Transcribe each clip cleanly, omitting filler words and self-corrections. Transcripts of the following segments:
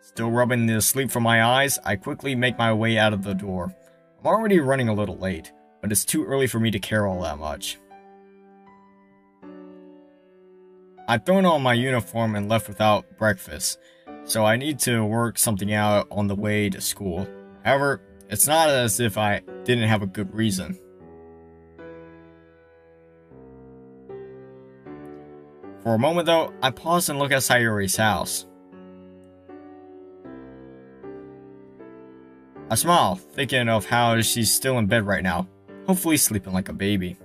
Still rubbing the sleep from my eyes, I quickly make my way out of the door. I'm already running a little late, but it's too early for me to care all that much. I've thrown on my uniform and left without breakfast, so I need to work something out on the way to school. However, it's not as if I didn't have a good reason. For a moment though, I pause and look at Sayori's house. I smile, thinking of how she's still in bed right now, hopefully sleeping like a baby.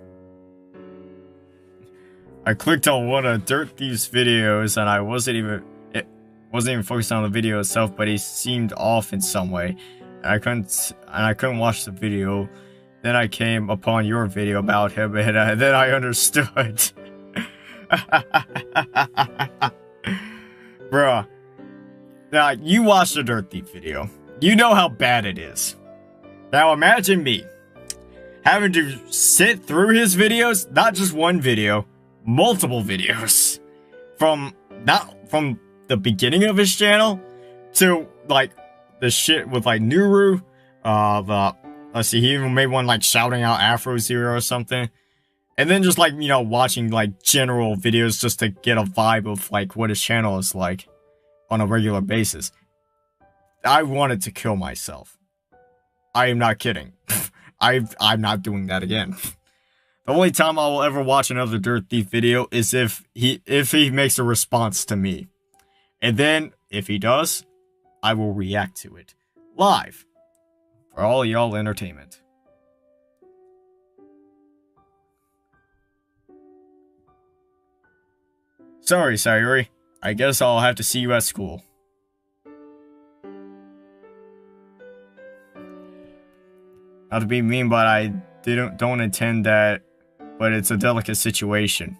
I clicked on one of Dirt Thief's videos and I wasn't even focused on the video itself, but he seemed off in some way. And I couldn't watch the video. Then I came upon your video about him and then I understood. Bruh. Now, you watched the Dirt Thief video. You know how bad it is. Now imagine me having to sit through his videos, not just one video, multiple videos. From the beginning of his channel to like the shit with like Nuru, let's see, he even made one like shouting out Afro Zero or something. And then just like, you know, watching like general videos just to get a vibe of like what his channel is like on a regular basis. I wanted to kill myself. I am not kidding. I'm not doing that again. The only time I will ever watch another Dirt Thief video is if he makes a response to me. And then, if he does, I will react to it. Live. For all y'all entertainment. Sorry, Sayori. I guess I'll have to see you at school. Not to be mean, but I don't intend that, but it's a delicate situation.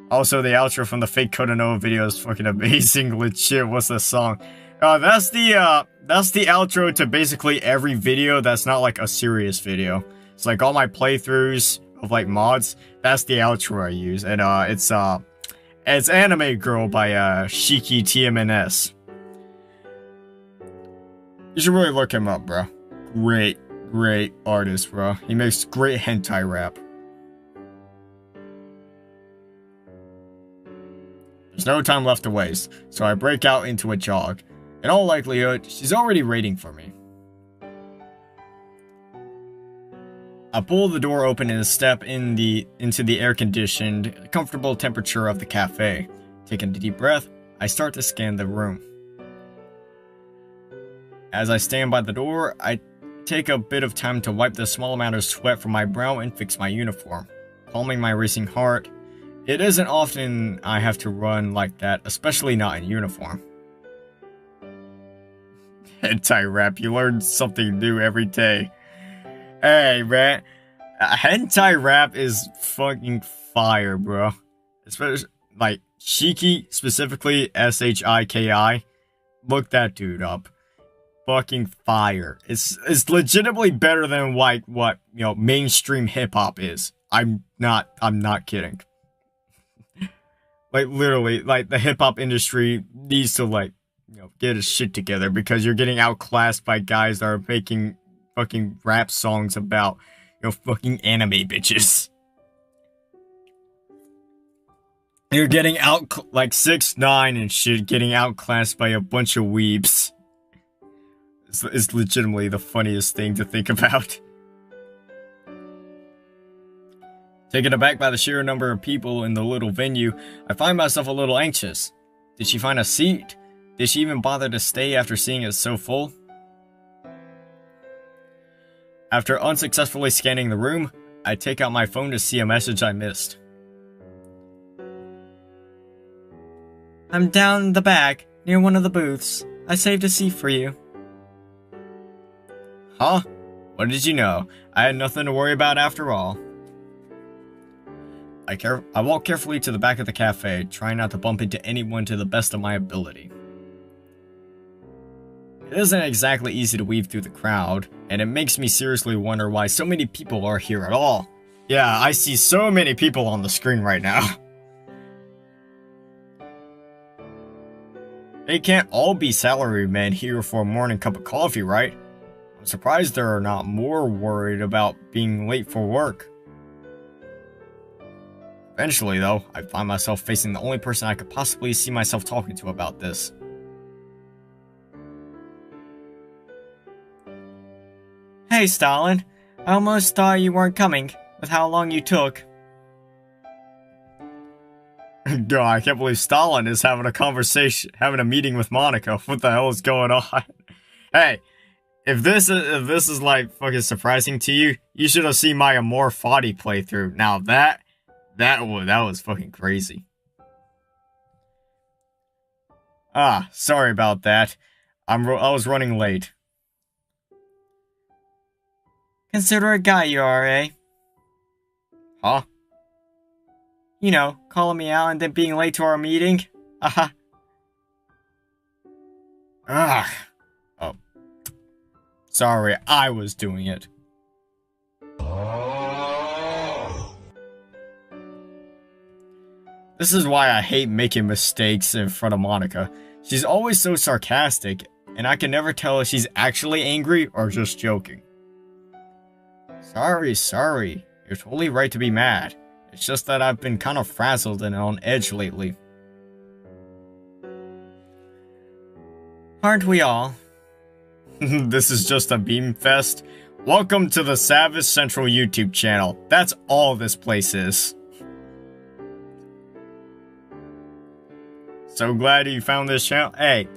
Also, the outro from the fake Kodonoa video is fucking amazing. Legit, what's the song? That's the outro to basically every video that's not like a serious video. It's like all my playthroughs of like mods, that's the outro I use. And it's Anime Girl by Shiki TMNS. You should really look him up, bro. Great artist, bro. He makes great hentai rap. There's no time left to waste, so I break out into a jog. In all likelihood, she's already waiting for me. I pull the door open and step into the air-conditioned, comfortable temperature of the cafe. Taking a deep breath, I start to scan the room. As I stand by the door, I take a bit of time to wipe the small amount of sweat from my brow and fix my uniform, calming my racing heart. It isn't often I have to run like that, especially not in uniform. Hentai rap, you learn something new every day. Hey, man. Hentai rap is fucking fire, bro. Especially, like, Shiki, specifically, S-H-I-K-I. Look that dude up. Fucking fire. It's legitimately better than, like, what, you know, mainstream hip-hop is. I'm not kidding. Like, literally, like, the hip-hop industry needs to, like, you know, get his shit together because you're getting outclassed by guys that are making fucking rap songs about, you know, fucking anime bitches. You're getting out, like, 6ix9ine and shit, getting outclassed by a bunch of weebs. It's legitimately the funniest thing to think about. Taken aback by the sheer number of people in the little venue, I find myself a little anxious. Did she find a seat? Did she even bother to stay after seeing it so full? After unsuccessfully scanning the room, I take out my phone to see a message I missed. I'm down the back, near one of the booths. I saved a seat for you. Huh? What did you know? I had nothing to worry about after all. I walk carefully to the back of the cafe, trying not to bump into anyone to the best of my ability. It isn't exactly easy to weave through the crowd, and it makes me seriously wonder why so many people are here at all. Yeah, I see so many people on the screen right now. They can't all be salarymen here for a morning cup of coffee, right? I'm surprised they're not more worried about being late for work. Eventually, though, I find myself facing the only person I could possibly see myself talking to about this. Hey, Stalin. I almost thought you weren't coming, with how long you took. God, I can't believe Stalin is having a meeting with Monica. What the hell is going on? Hey, if this is like fucking surprising to you, you should have seen my Amor Fati playthrough. Now that was fucking crazy. Ah, sorry about that. I was running late. Considerate guy you are, eh? Huh? You know, calling me out and then being late to our meeting. Ah. Oh. Sorry, I was doing it. This is why I hate making mistakes in front of Monica. She's always so sarcastic, and I can never tell if she's actually angry or just joking. Sorry. You're totally right to be mad. It's just that I've been kind of frazzled and on edge lately. Aren't we all? This is just a beam fest. Welcome to the Savage Sentral YouTube channel. That's all this place is. So glad you found this channel. Hey,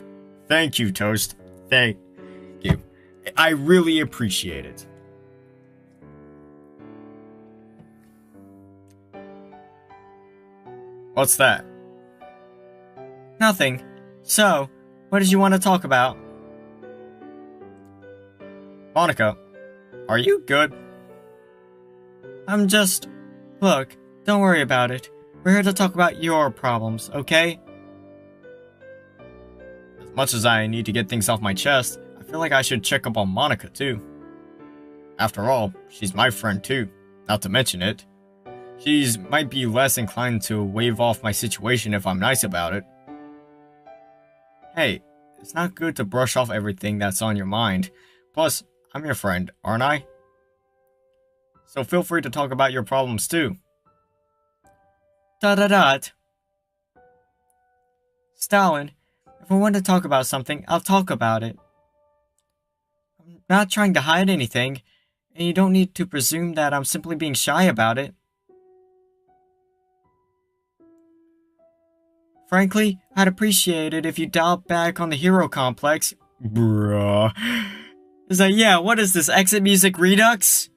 thank you, Toast. Thank you. I really appreciate it. What's that? Nothing. So, what did you want to talk about? Monica, are you good? Look, don't worry about it. We're here to talk about your problems, okay? As much as I need to get things off my chest, I feel like I should check up on Monica too. After all, she's my friend too, not to mention it. She might be less inclined to wave off my situation if I'm nice about it. Hey, it's not good to brush off everything that's on your mind. Plus, I'm your friend, aren't I? So feel free to talk about your problems too. Stalin, if I want to talk about something, I'll talk about it. I'm not trying to hide anything, and you don't need to presume that I'm simply being shy about it. Frankly, I'd appreciate it if you dialed back on the hero complex. Bruh. It's like, yeah, what is this, exit music redux?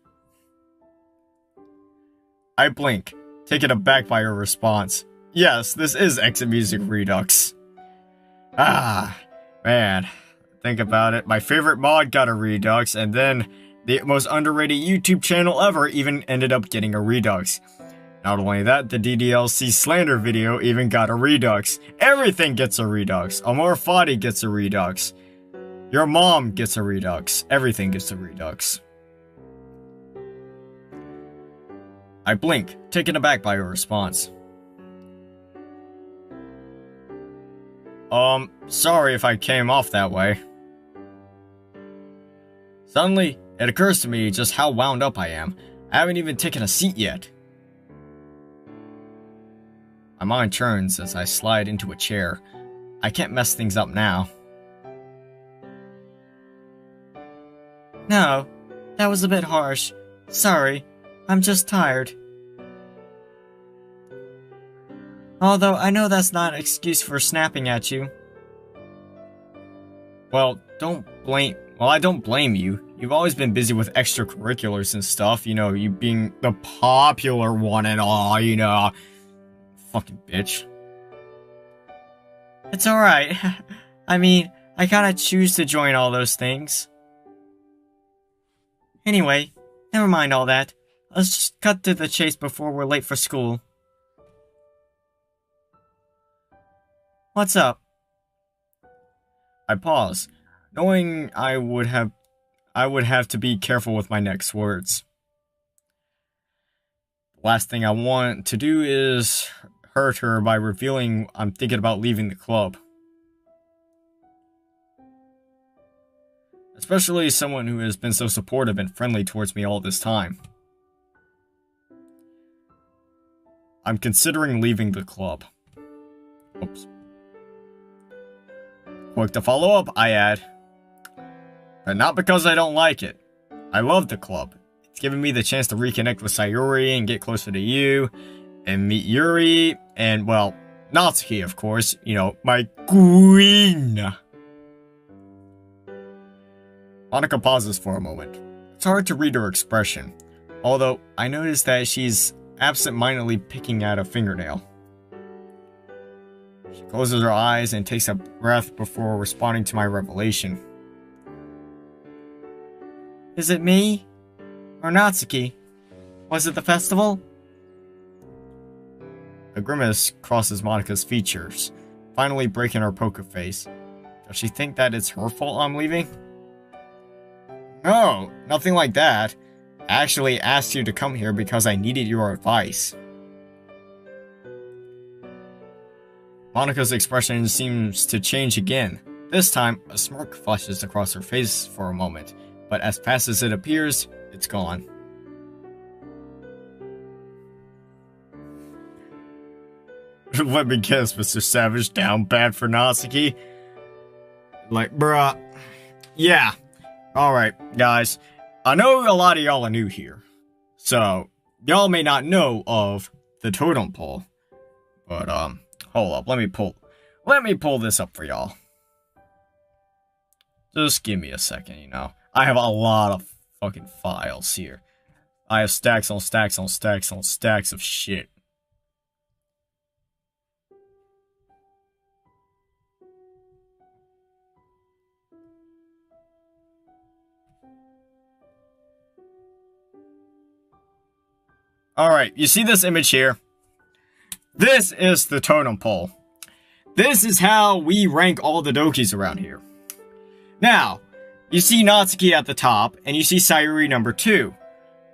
I blink, taken aback by her response. Yes, this is exit music redux. Ah, man. Think about it. My favorite mod got a redux, and then the most underrated YouTube channel ever even ended up getting a redux. Not only that, the DDLC slander video even got a redux. Everything gets a redux. Amor Fati gets a redux. Your mom gets a redux. Everything gets a redux. I blink, taken aback by her response. Sorry if I came off that way. Suddenly, it occurs to me just how wound up I am. I haven't even taken a seat yet. My mind turns as I slide into a chair. I can't mess things up now. No, that was a bit harsh. Sorry, I'm just tired. Although I know that's not an excuse for snapping at you. Well, I don't blame you. You've always been busy with extracurriculars and stuff, you know, you being the popular one and all, you know. Fucking bitch. It's alright. I mean, I kinda choose to join all those things. Anyway, never mind all that. Let's just cut to the chase before we're late for school. What's up? I pause, knowing I would have to be careful with my next words. The last thing I want to do is hurt her by revealing I'm thinking about leaving the club. especially someone who has been so supportive and friendly towards me all this time. I'm considering leaving the club. Oops. Quick to follow up, I add. But not because I don't like it. I love the club. It's given me the chance to reconnect with Sayuri and get closer to you, and meet Yuri, and, well, Natsuki, of course. You know, my queen. Monika pauses for a moment. It's hard to read her expression, although I notice that she's absent-mindedly picking at a fingernail. She closes her eyes and takes a breath before responding to my revelation. Is it me? Or Natsuki? Was it the festival? A grimace crosses Monika's features, finally breaking her poker face. Does she think that it's her fault I'm leaving? No, nothing like that. I actually asked you to come here because I needed your advice. Monika's expression seems to change again. This time, a smirk flashes across her face for a moment, but as fast as it appears, it's gone. Let me guess, Mr. Savage, down bad for Natsuki? Like, bruh. Yeah. Alright, guys. I know a lot of y'all are new here, so y'all may not know of the totem pole. But, hold up, let me pull this up for y'all. Just give me a second, you know. I have a lot of fucking files here. I have stacks on stacks on stacks on stacks of shit. Alright, you see this image here? This is the totem pole. This is how we rank all the Dokis around here. Now, you see Natsuki at the top, and you see Sayuri number 2.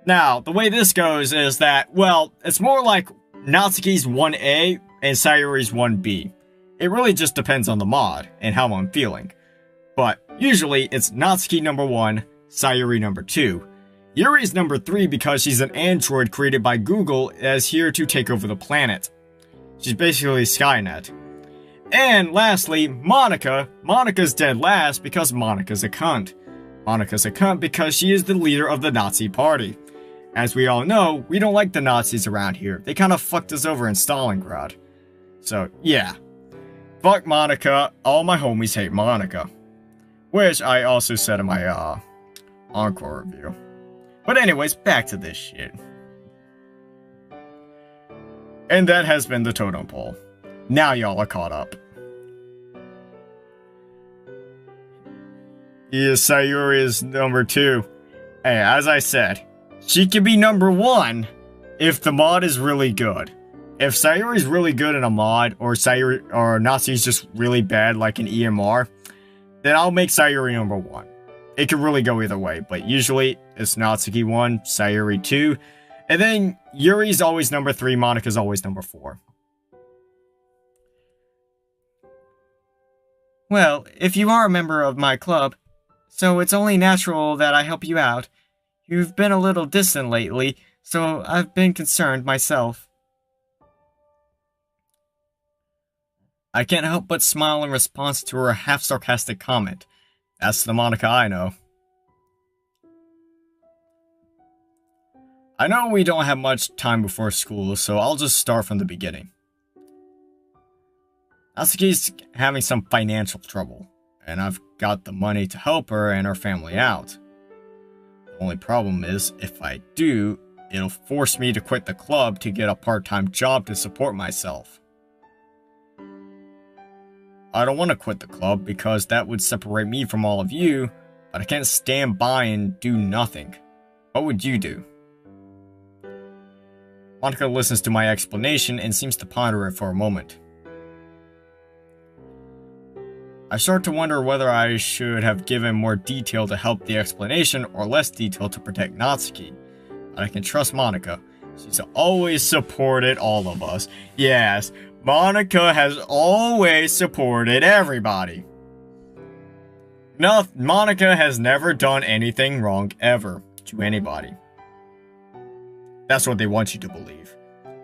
Now, the way this goes is that, well, it's more like Natsuki's 1A and Sayuri's 1B. It really just depends on the mod and how I'm feeling. But usually, it's Natsuki number 1, Sayuri number 2. Yuri's number 3 because she's an android created by Google as here to take over the planet. She's basically Skynet. And lastly, Monika. Monika's dead last because Monika's a cunt. Monika's a cunt because she is the leader of the Nazi party. As we all know, we don't like the Nazis around here. They kind of fucked us over in Stalingrad. So, yeah. Fuck Monika. All my homies hate Monika. Which I also said in my, Encore review. But anyways, back to this shit. And that has been the totem pole. Now y'all are caught up. Yes, Sayuri is number 2. Hey, as I said, she can be number 1 if the mod is really good. If Sayuri's really good in a mod, or Natsuki's just really bad like an EMR, then I'll make Sayuri number 1. It could really go either way, but usually it's Natsuki 1, Sayuri 2, and then Yuri's always number 3, Monika's always number 4. Well, if you are a member of my club, so it's only natural that I help you out. You've been a little distant lately, so I've been concerned myself. I can't help but smile in response to her half-sarcastic comment. That's the Monika I know. I know we don't have much time before school, so I'll just start from the beginning. Natsuki's having some financial trouble, and I've got the money to help her and her family out. The only problem is, if I do, it'll force me to quit the club to get a part-time job to support myself. I don't want to quit the club because that would separate me from all of you, but I can't stand by and do nothing. What would you do? Monika listens to my explanation and seems to ponder it for a moment. I start to wonder whether I should have given more detail to help the explanation or less detail to protect Natsuki. But I can trust Monika. She's always supported all of us. Yes, Monika has always supported everybody. No, Monica has never done anything wrong ever to anybody. That's what they want you to believe.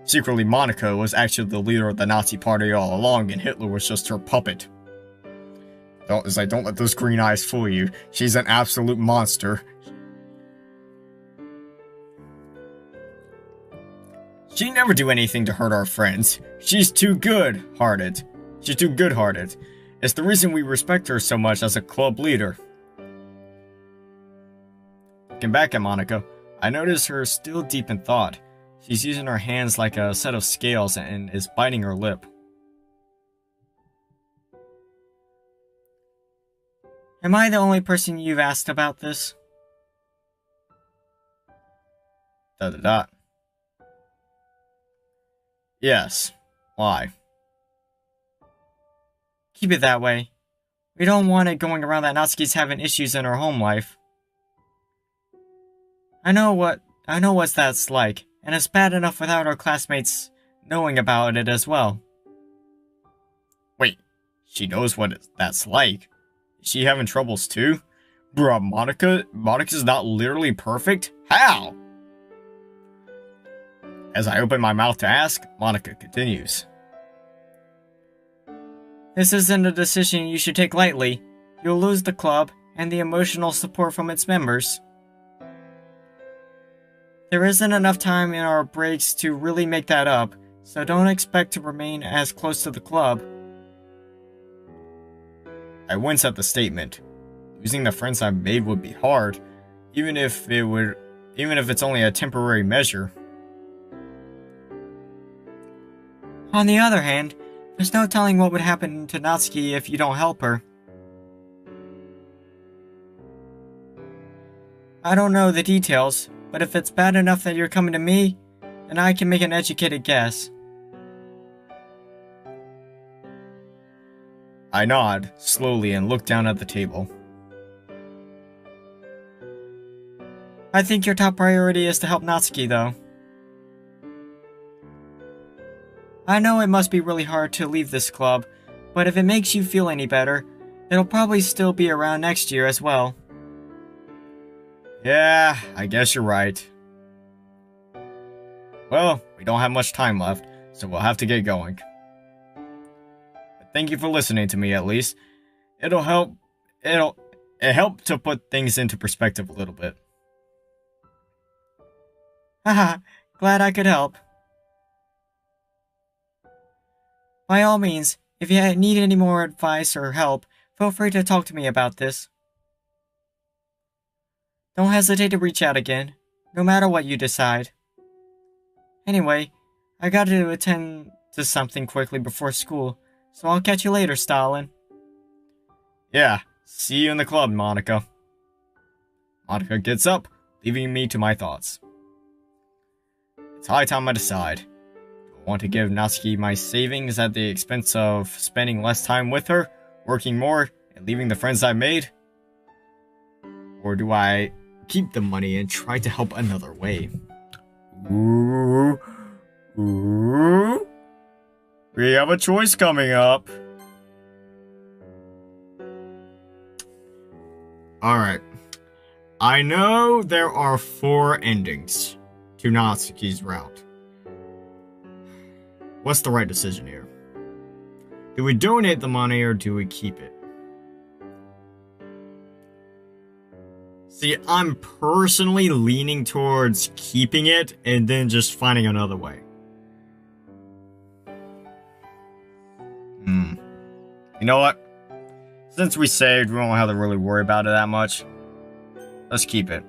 Secretly, Monica was actually the leader of the Nazi party all along, and Hitler was just her puppet. Don't let those green eyes fool you. She's an absolute monster. She'd never do anything to hurt our friends. She's too good-hearted. It's the reason we respect her so much as a club leader. Looking back at Monica, I notice her still deep in thought. She's using her hands like a set of scales and is biting her lip. Am I the only person you've asked about this? Yes. Why? Keep it that way. We don't want it going around that Natsuki's having issues in her home life. I know what that's like, and it's bad enough without our classmates knowing about it as well. Wait, she knows what that's like? Is she having troubles too? Bruh, Monica's not literally perfect? How? As I open my mouth to ask, Monica continues. This isn't a decision you should take lightly. You'll lose the club and the emotional support from its members. There isn't enough time in our breaks to really make that up, so don't expect to remain as close to the club. I wince at the statement. Losing the friends I've made would be hard, even if it's only a temporary measure. On the other hand, there's no telling what would happen to Natsuki if you don't help her. I don't know the details, but if it's bad enough that you're coming to me, then I can make an educated guess. I nod, slowly, and look down at the table. I think your top priority is to help Natsuki, though. I know it must be really hard to leave this club, but if it makes you feel any better, it'll probably still be around next year as well. Yeah, I guess you're right. Well, we don't have much time left, so we'll have to get going. But thank you for listening to me, at least. It helped to put things into perspective a little bit. Haha, glad I could help. By all means, if you need any more advice or help, feel free to talk to me about this. Don't hesitate to reach out again, no matter what you decide. Anyway, I gotta attend to something quickly before school, so I'll catch you later, Stalin. Yeah, see you in the club, Monica. Monica gets up, leaving me to my thoughts. It's high time I decide. Want to give Natsuki my savings at the expense of spending less time with her, working more, and leaving the friends I've made? Or do I keep the money and try to help another way? Ooh. We have a choice coming up. Alright. I know there are 4 endings to Natsuki's route. What's the right decision here? Do we donate the money or do we keep it? See, I'm personally leaning towards keeping it and then just finding another way. You know what? Since we saved, we won't have to really worry about it that much. Let's keep it.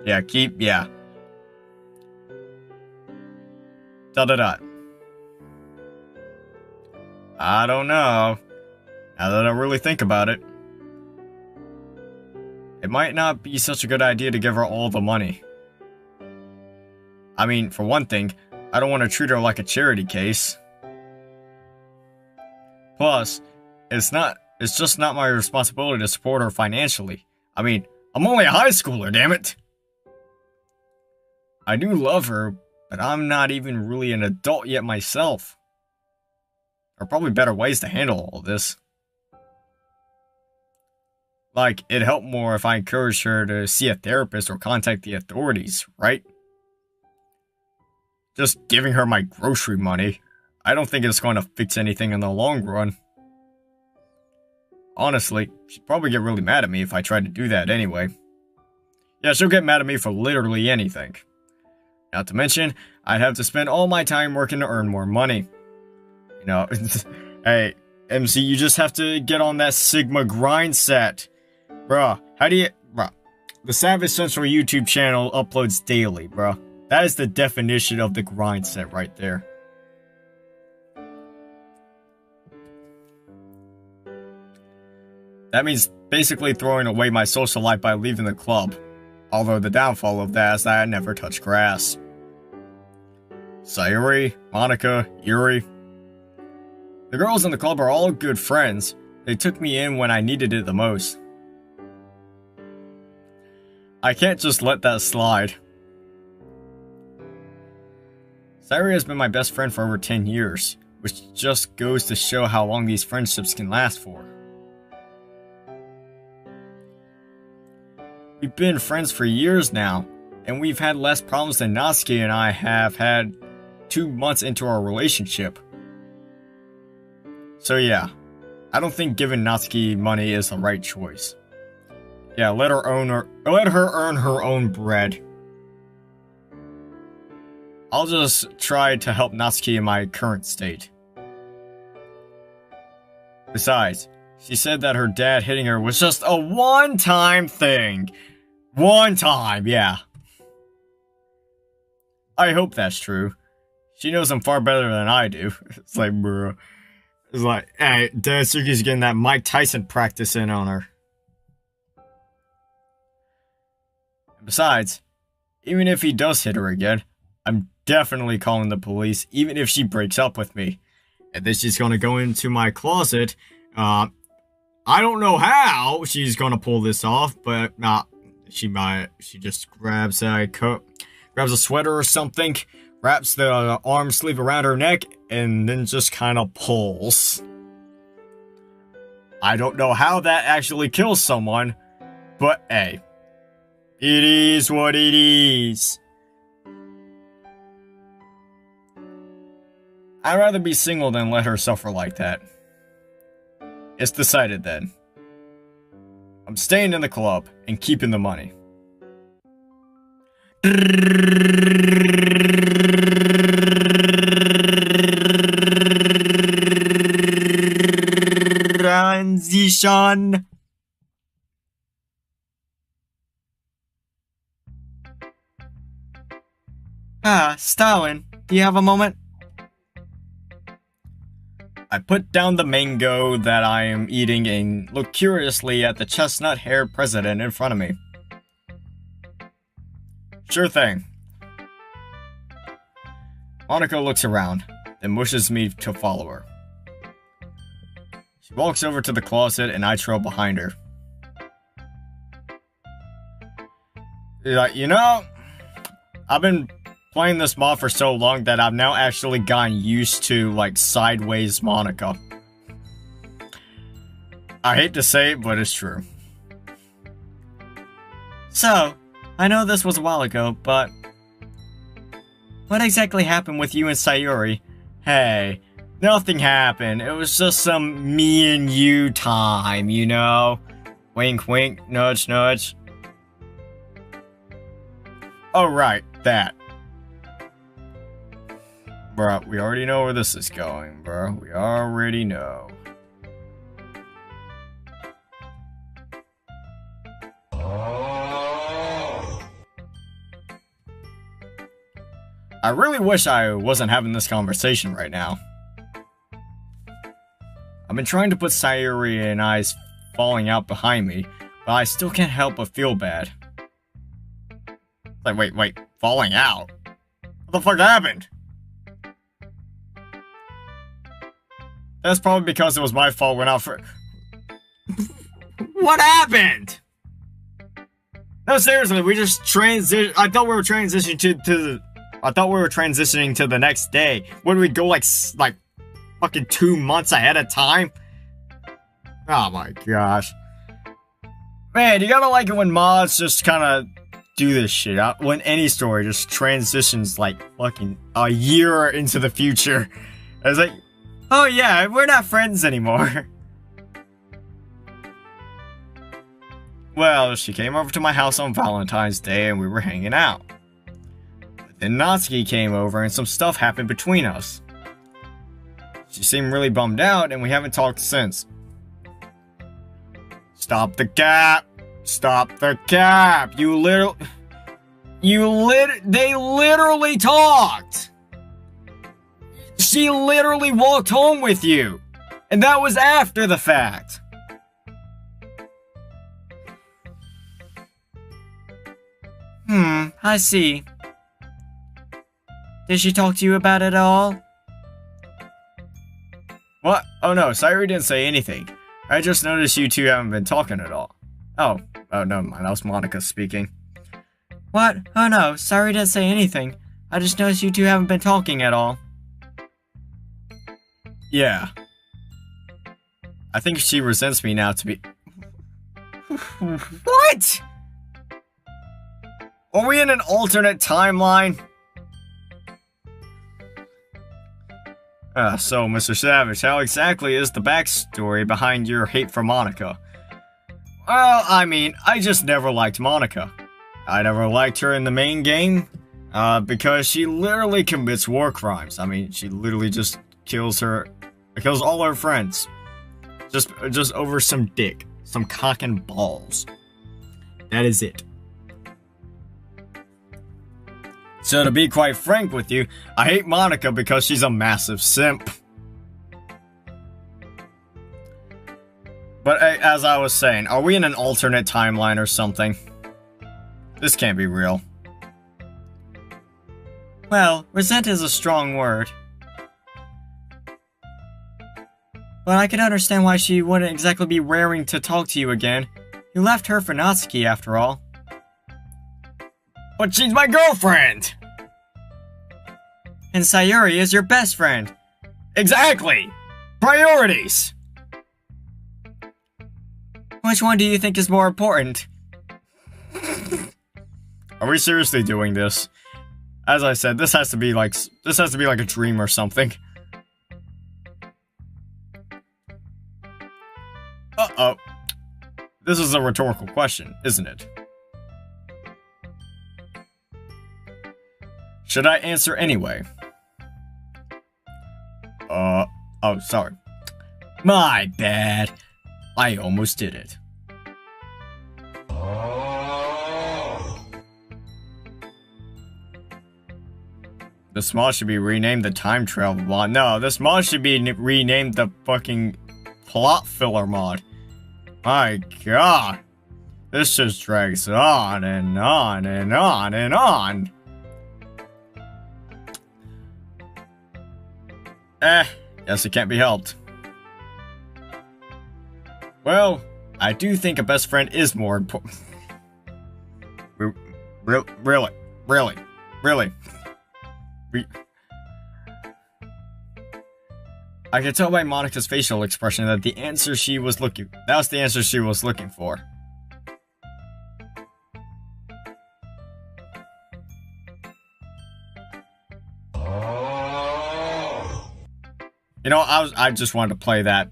Yeah. ... I don't know. Now that I really think about it. It might not be such a good idea to give her all the money. I mean, for one thing, I don't want to treat her like a charity case. Plus, it's just not my responsibility to support her financially. I mean, I'm only a high schooler, damn it! I do love her, but I'm not even really an adult yet myself. There are probably better ways to handle all this. Like, it'd help more if I encouraged her to see a therapist or contact the authorities, right? Just giving her my grocery money, I don't think it's going to fix anything in the long run. Honestly, she'd probably get really mad at me if I tried to do that anyway. Yeah, she'll get mad at me for literally anything. Not to mention, I'd have to spend all my time working to earn more money. You know, hey, MC, you just have to get on that Sigma grind set. Bruh, the Savage Sentral YouTube channel uploads daily, bruh. That is the definition of the grind set right there. That means basically throwing away my social life by leaving the club. Although the downfall of that is that I never touch grass. Sayuri, Monica, Yuri. The girls in the club are all good friends. They took me in when I needed it the most. I can't just let that slide. Sayuri has been my best friend for over 10 years, which just goes to show how long these friendships can last for. We've been friends for years now, and we've had less problems than Natsuki and I have had 2 months into our relationship. So yeah, I don't think giving Natsuki money is the right choice. Yeah, let her earn her own bread. I'll just try to help Natsuki in my current state. Besides, she said that her dad hitting her was just a one-time thing. One time, yeah. I hope that's true. She knows him far better than I do. It's like, bro. It's like, hey, Natsuki's getting that Mike Tyson practice in on her. Besides, even if he does hit her again, I'm definitely calling the police, even if she breaks up with me. And then she's gonna go into my closet. I don't know how she's gonna pull this off, but she might. She just grabs a coat, grabs a sweater or something, wraps the arm sleeve around her neck, and then just kind of pulls. I don't know how that actually kills someone, but hey, it is what it is. I'd rather be single than let her suffer like that. It's decided then. I'm staying in the club and keeping the money. Transition. Stalin, do you have a moment? I put down the mango that I am eating and look curiously at the chestnut-haired president in front of me. Sure thing. Monica looks around, then pushes me to follow her. She walks over to the closet and I trail behind her. Like, you know, I've been playing this mod for so long that I've now actually gotten used to, like, sideways Monica. I hate to say it, but it's true. So, I know this was a while ago, but what exactly happened with you and Sayuri? Hey, nothing happened. It was just some me and you time, you know? Wink, wink, nudge, nudge. Oh, right, that. Bruh, we already know where this is going, bruh. We already know. I really wish I wasn't having this conversation right now. I've been trying to put Sayuri and I's falling out behind me, but I still can't help but feel bad. Like, wait, falling out? What the fuck happened? That's probably because it was my fault when I first... What happened? No, seriously, we just I thought we were transitioning I thought we were transitioning to the next day. Would we go like fucking 2 months ahead of time? Oh my gosh. Man, you gotta like it when mods just kind of do this shit. When any story just transitions like fucking a year into the future. It's like, oh yeah, we're not friends anymore. Well, she came over to my house on Valentine's Day and we were hanging out. But then Natsuki came over and some stuff happened between us. She seemed really bummed out and we haven't talked since. Stop the cap! Stop the cap! They literally talked! She literally walked home with you! And that was after the fact! I see. Did she talk to you about it at all? What? Oh no, Sayuri didn't say anything. I just noticed you two haven't been talking at all. Oh, never mind, that was Monica speaking. What? Oh no, Sayuri didn't say anything. I just noticed you two haven't been talking at all. Yeah. I think she resents me now to be... What?! Are we in an alternate timeline? So, Mr. Savage, how exactly is the backstory behind your hate for Monica? Well, I mean, I just never liked Monica. I never liked her in the main game, because she literally commits war crimes. I mean, she literally just kills all her friends. Just over some dick. Some cock and balls. That is it. So to be quite frank with you, I hate Monica because she's a massive simp. But as I was saying, are we in an alternate timeline or something? This can't be real. Well, resent is a strong word. But I can understand why she wouldn't exactly be raring to talk to you again. You left her for Natsuki after all. But she's my girlfriend! And Sayuri is your best friend. Exactly! Priorities! Which one do you think is more important? Are we seriously doing this? As I said, this has to be like a dream or something. Uh-oh. This is a rhetorical question, isn't it? Should I answer anyway? Oh, sorry. My bad. I almost did it. This mod should be renamed the Time Travel mod. No, this mod should be renamed the fucking Plot Filler mod. My god. This just drags on and on and on and on. Guess it can't be helped. Well, I do think a best friend is more important. Really. I could tell by Monica's facial expression that that was the answer she was looking for. You know, I just wanted to play that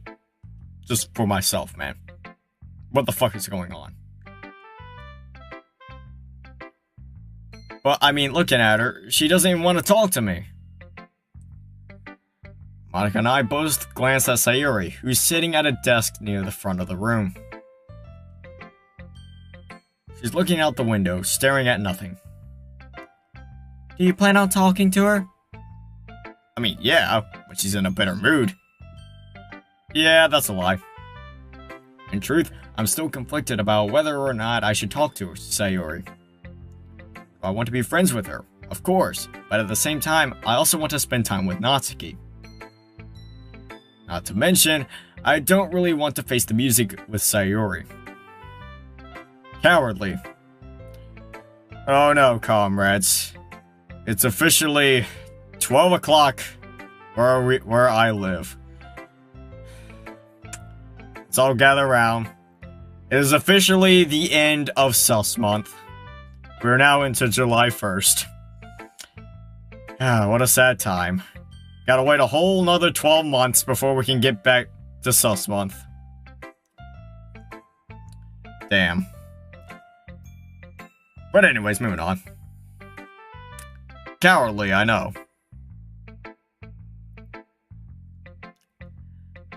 just for myself, man. What the fuck is going on? But, I mean, looking at her, she doesn't even want to talk to me. Monica and I both glanced at Sayuri, who's sitting at a desk near the front of the room. She's looking out the window, staring at nothing. Do you plan on talking to her? I mean, yeah, when she's in a better mood. Yeah, that's a lie. In truth, I'm still conflicted about whether or not I should talk to Sayuri. I want to be friends with her, of course, but at the same time, I also want to spend time with Natsuki. Not to mention, I don't really want to face the music with Sayuri. Cowardly. Oh no, comrades. It's officially 12 o'clock where I live. Let's all gather around It is officially the end of sus month. We're now into July 1st. Ah, what a sad time. Gotta wait a whole nother 12 months before we can get back to sus month. Damn. But anyways, moving on. Cowardly, I know.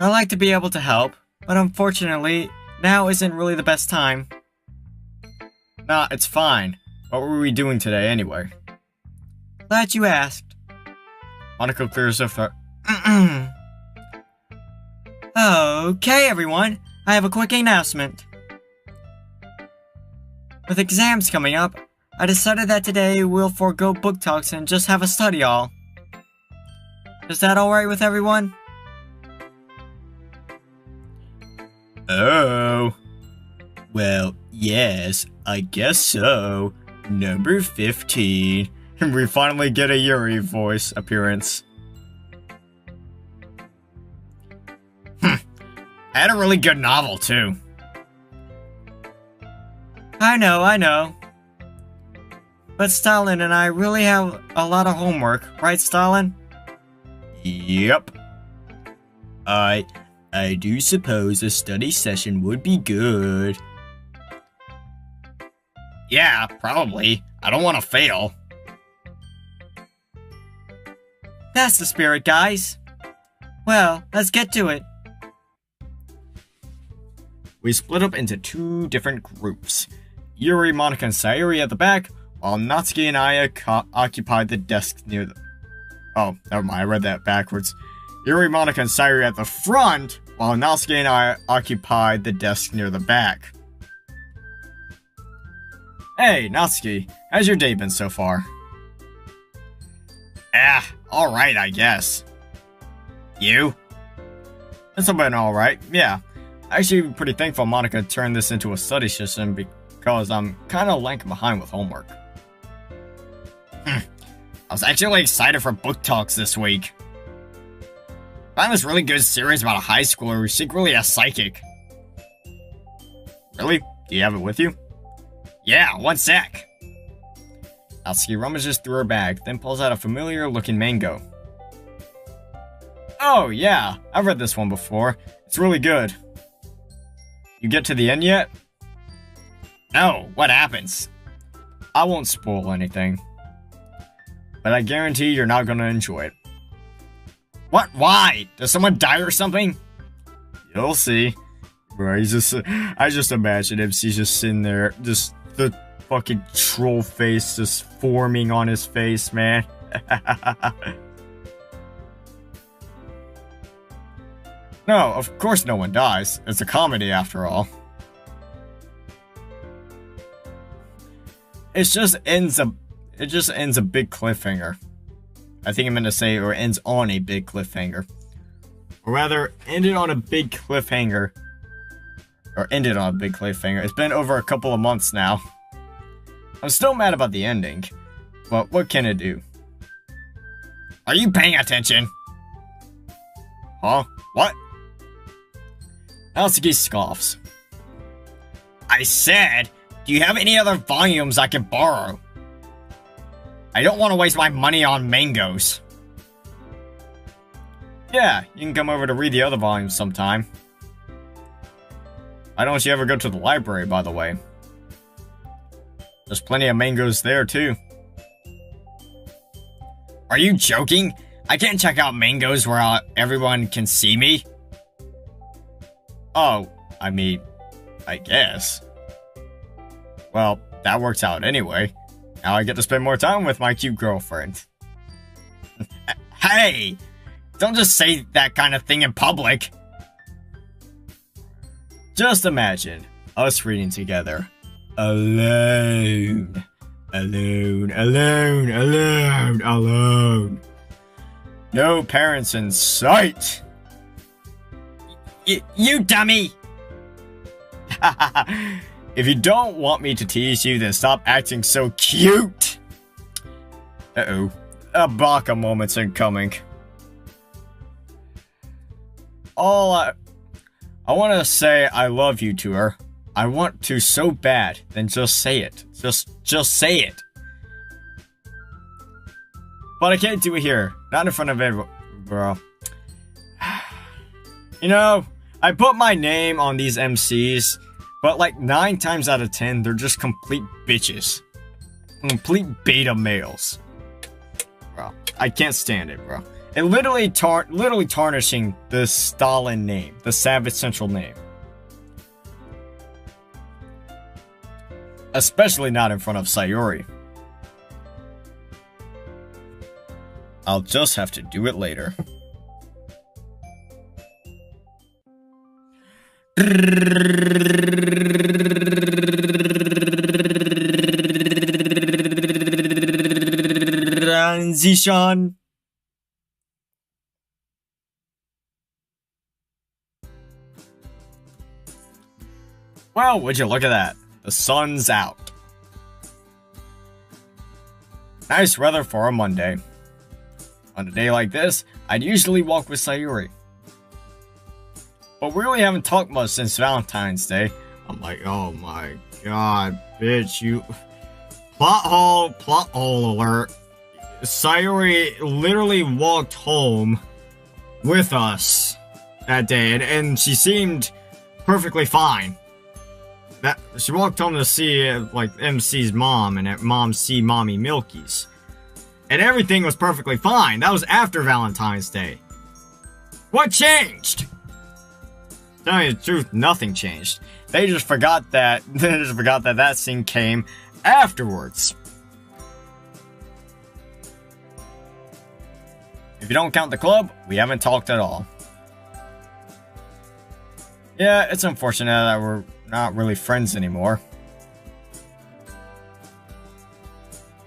I'd like to be able to help, but unfortunately, now isn't really the best time. Nah, it's fine. What were we doing today anyway? Glad you asked. Monica clears her throat. Okay, everyone. I have a quick announcement. With exams coming up, I decided that today we'll forego book talks and just have a study hall. Is that alright with everyone? Oh. Well, yes, I guess so. Number 15. And we finally get a Yuri voice appearance. I had a really good novel, too. I know. But Stalin and I really have a lot of homework, right, Stalin? Yep. I do suppose a study session would be good. Yeah, probably. I don't want to fail. That's the spirit, guys. Well, let's get to it. We split up into two different groups. Yuri, Monica, and Sayuri at the back, while Natsuki and I occupied the desks near the... Oh, never mind, I read that backwards. Yuri, Monica, and Sayuri at the front, while Natsuki and I occupied the desk near the back. Hey, Natsuki, how's your day been so far? Alright, I guess. You? It's been alright, yeah. Actually, pretty thankful Monica turned this into a study session because I'm kind of lagging behind with homework. I was actually excited for book talks this week. I found this really good series about a high schooler who's secretly a psychic. Really? Do you have it with you? Yeah, one sec. Natsuki rummages through her bag, then pulls out a familiar-looking mango. Oh, yeah, I've read this one before. It's really good. You get to the end yet? No, what happens? I won't spoil anything. But I guarantee you're not gonna enjoy it. What? Why? Does someone die or something? You'll see. Bro, I just imagine him, he's just sitting there, just the fucking troll face just forming on his face, man. No, of course no one dies. It's a comedy after all. It just ends a big cliffhanger. I think I meant to say, or ends on a big cliffhanger. Or rather, ended on a big cliffhanger. Or ended on a big cliffhanger. It's been over a couple of months now. I'm still mad about the ending. But what can it do? Are you paying attention? Huh? What? Natsuki scoffs. I said, do you have any other volumes I can borrow? I don't want to waste my money on mangoes. Yeah, you can come over to read the other volumes sometime. Why don't you ever go to the library, by the way? There's plenty of mangoes there, too. Are you joking? I can't check out mangoes where everyone can see me. Oh, I mean, I guess. Well, that works out anyway. Now I get to spend more time with my cute girlfriend. Hey! Don't just say that kind of thing in public. Just imagine us reading together. Alone. Alone, alone, alone, alone. No parents in sight. You dummy! If you don't want me to tease you, then stop acting so cute! Uh-oh. A baka moment's incoming. I want to say I love you to her, I want to so bad, then just say it. Just say it. But I can't do it here. Not in front of everyone, bro. You know, I put my name on these MCs, but like 9 times out of 10, they're just complete bitches. Complete beta males. Bro, I can't stand it, bro. It literally tarnishing the Stalin name, the Savage Sentral name. Especially not in front of Sayuri. I'll just have to do it later. Transition. Well, would you look at that? The sun's out. Nice weather for a Monday. On a day like this, I'd usually walk with Sayuri. But we really haven't talked much since Valentine's Day. I'm like, oh my god, bitch, you... Plot hole alert. Sayuri literally walked home with us that day, and she seemed perfectly fine. That she walked home to see like MC's mom, and mom see mommy Milky's, and everything was perfectly fine. That was after Valentine's Day. What changed? Telling you the truth, nothing changed. They just forgot that. That scene came afterwards. If you don't count the club, we haven't talked at all. Yeah, it's unfortunate that we're not really friends anymore.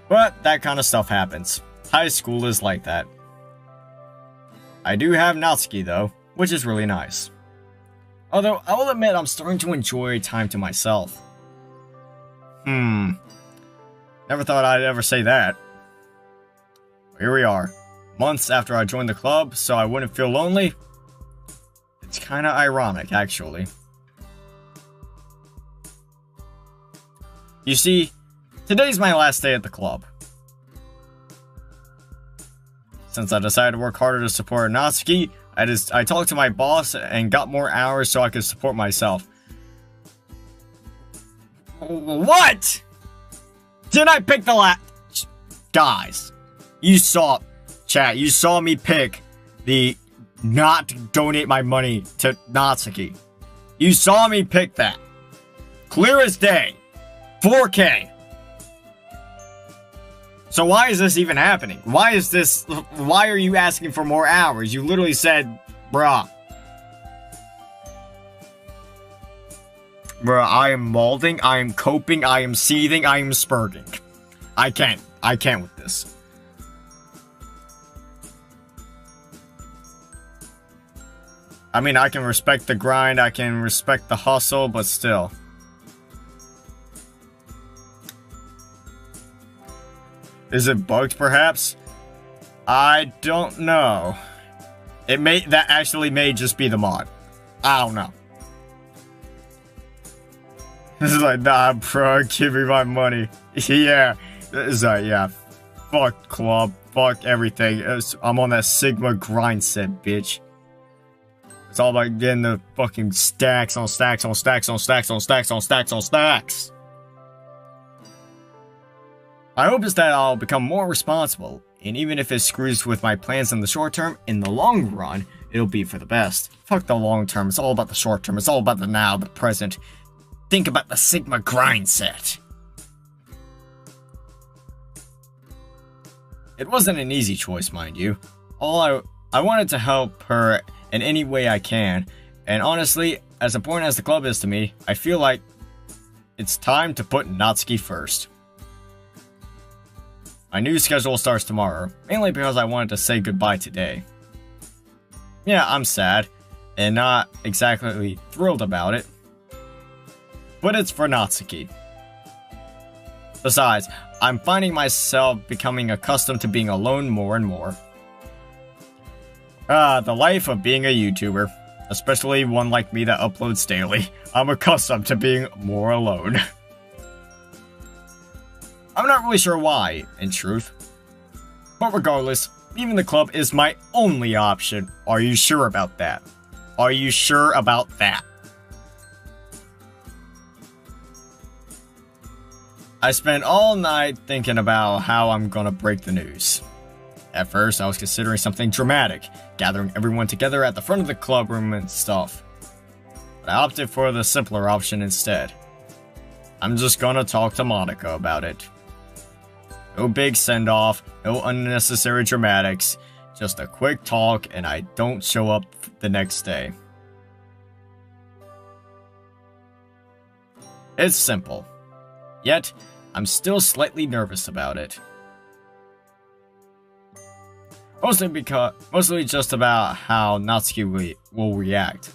But that kind of stuff happens. High school is like that. I do have Natsuki though, which is really nice. Although, I will admit I'm starting to enjoy time to myself. Never thought I'd ever say that. Here we are. Months after I joined the club, so I wouldn't feel lonely. It's kinda ironic, actually. You see, today's my last day at the club. Since I decided to work harder to support Natsuki, I talked to my boss and got more hours so I could support myself. What? Did I pick the last... Guys, you saw... Chat, you saw me pick the not to donate my money to Natsuki. You saw me pick that. Clear as day. 4K. So why is this even happening? Why are you asking for more hours? You literally said, bruh. Bruh, I am molding, I am coping, I am seething, I am spurting. I can't with this. I mean, I can respect the grind, I can respect the hustle, but still. Is it bugged, perhaps? I don't know. That actually may just be the mod. I don't know. This is like, nah, bro, give me my money. Yeah. This is like, yeah. Fuck club. Fuck everything. I'm on that Sigma grind set, bitch. It's all about getting the fucking stacks on stacks on stacks on stacks on stacks on stacks on stacks. I hope is that I'll become more responsible, and even if it screws with my plans in the short term, in the long run, it'll be for the best. Fuck the long term, it's all about the short term, it's all about the now, the present. Think about the Sigma grind set. It wasn't an easy choice, mind you. I wanted to help her in any way I can, and honestly, as important as the club is to me, I feel like it's time to put Natsuki first. My new schedule starts tomorrow, mainly because I wanted to say goodbye today. Yeah, I'm sad, and not exactly thrilled about it, but it's for Natsuki. Besides, I'm finding myself becoming accustomed to being alone more and more. The life of being a YouTuber. especially one like me that uploads daily. I'm accustomed to being more alone. I'm not really sure why, in truth. But regardless, leaving the club is my only option. Are you sure about that? Are you sure about that? I spent all night thinking about how I'm gonna break the news. At first, I was considering something dramatic, gathering everyone together at the front of the club room and stuff. But I opted for the simpler option instead. I'm just gonna talk to Monica about it. No big send-off, no unnecessary dramatics, just a quick talk and I don't show up the next day. It's simple. Yet, I'm still slightly nervous about it. Mostly just about how Natsuki will react.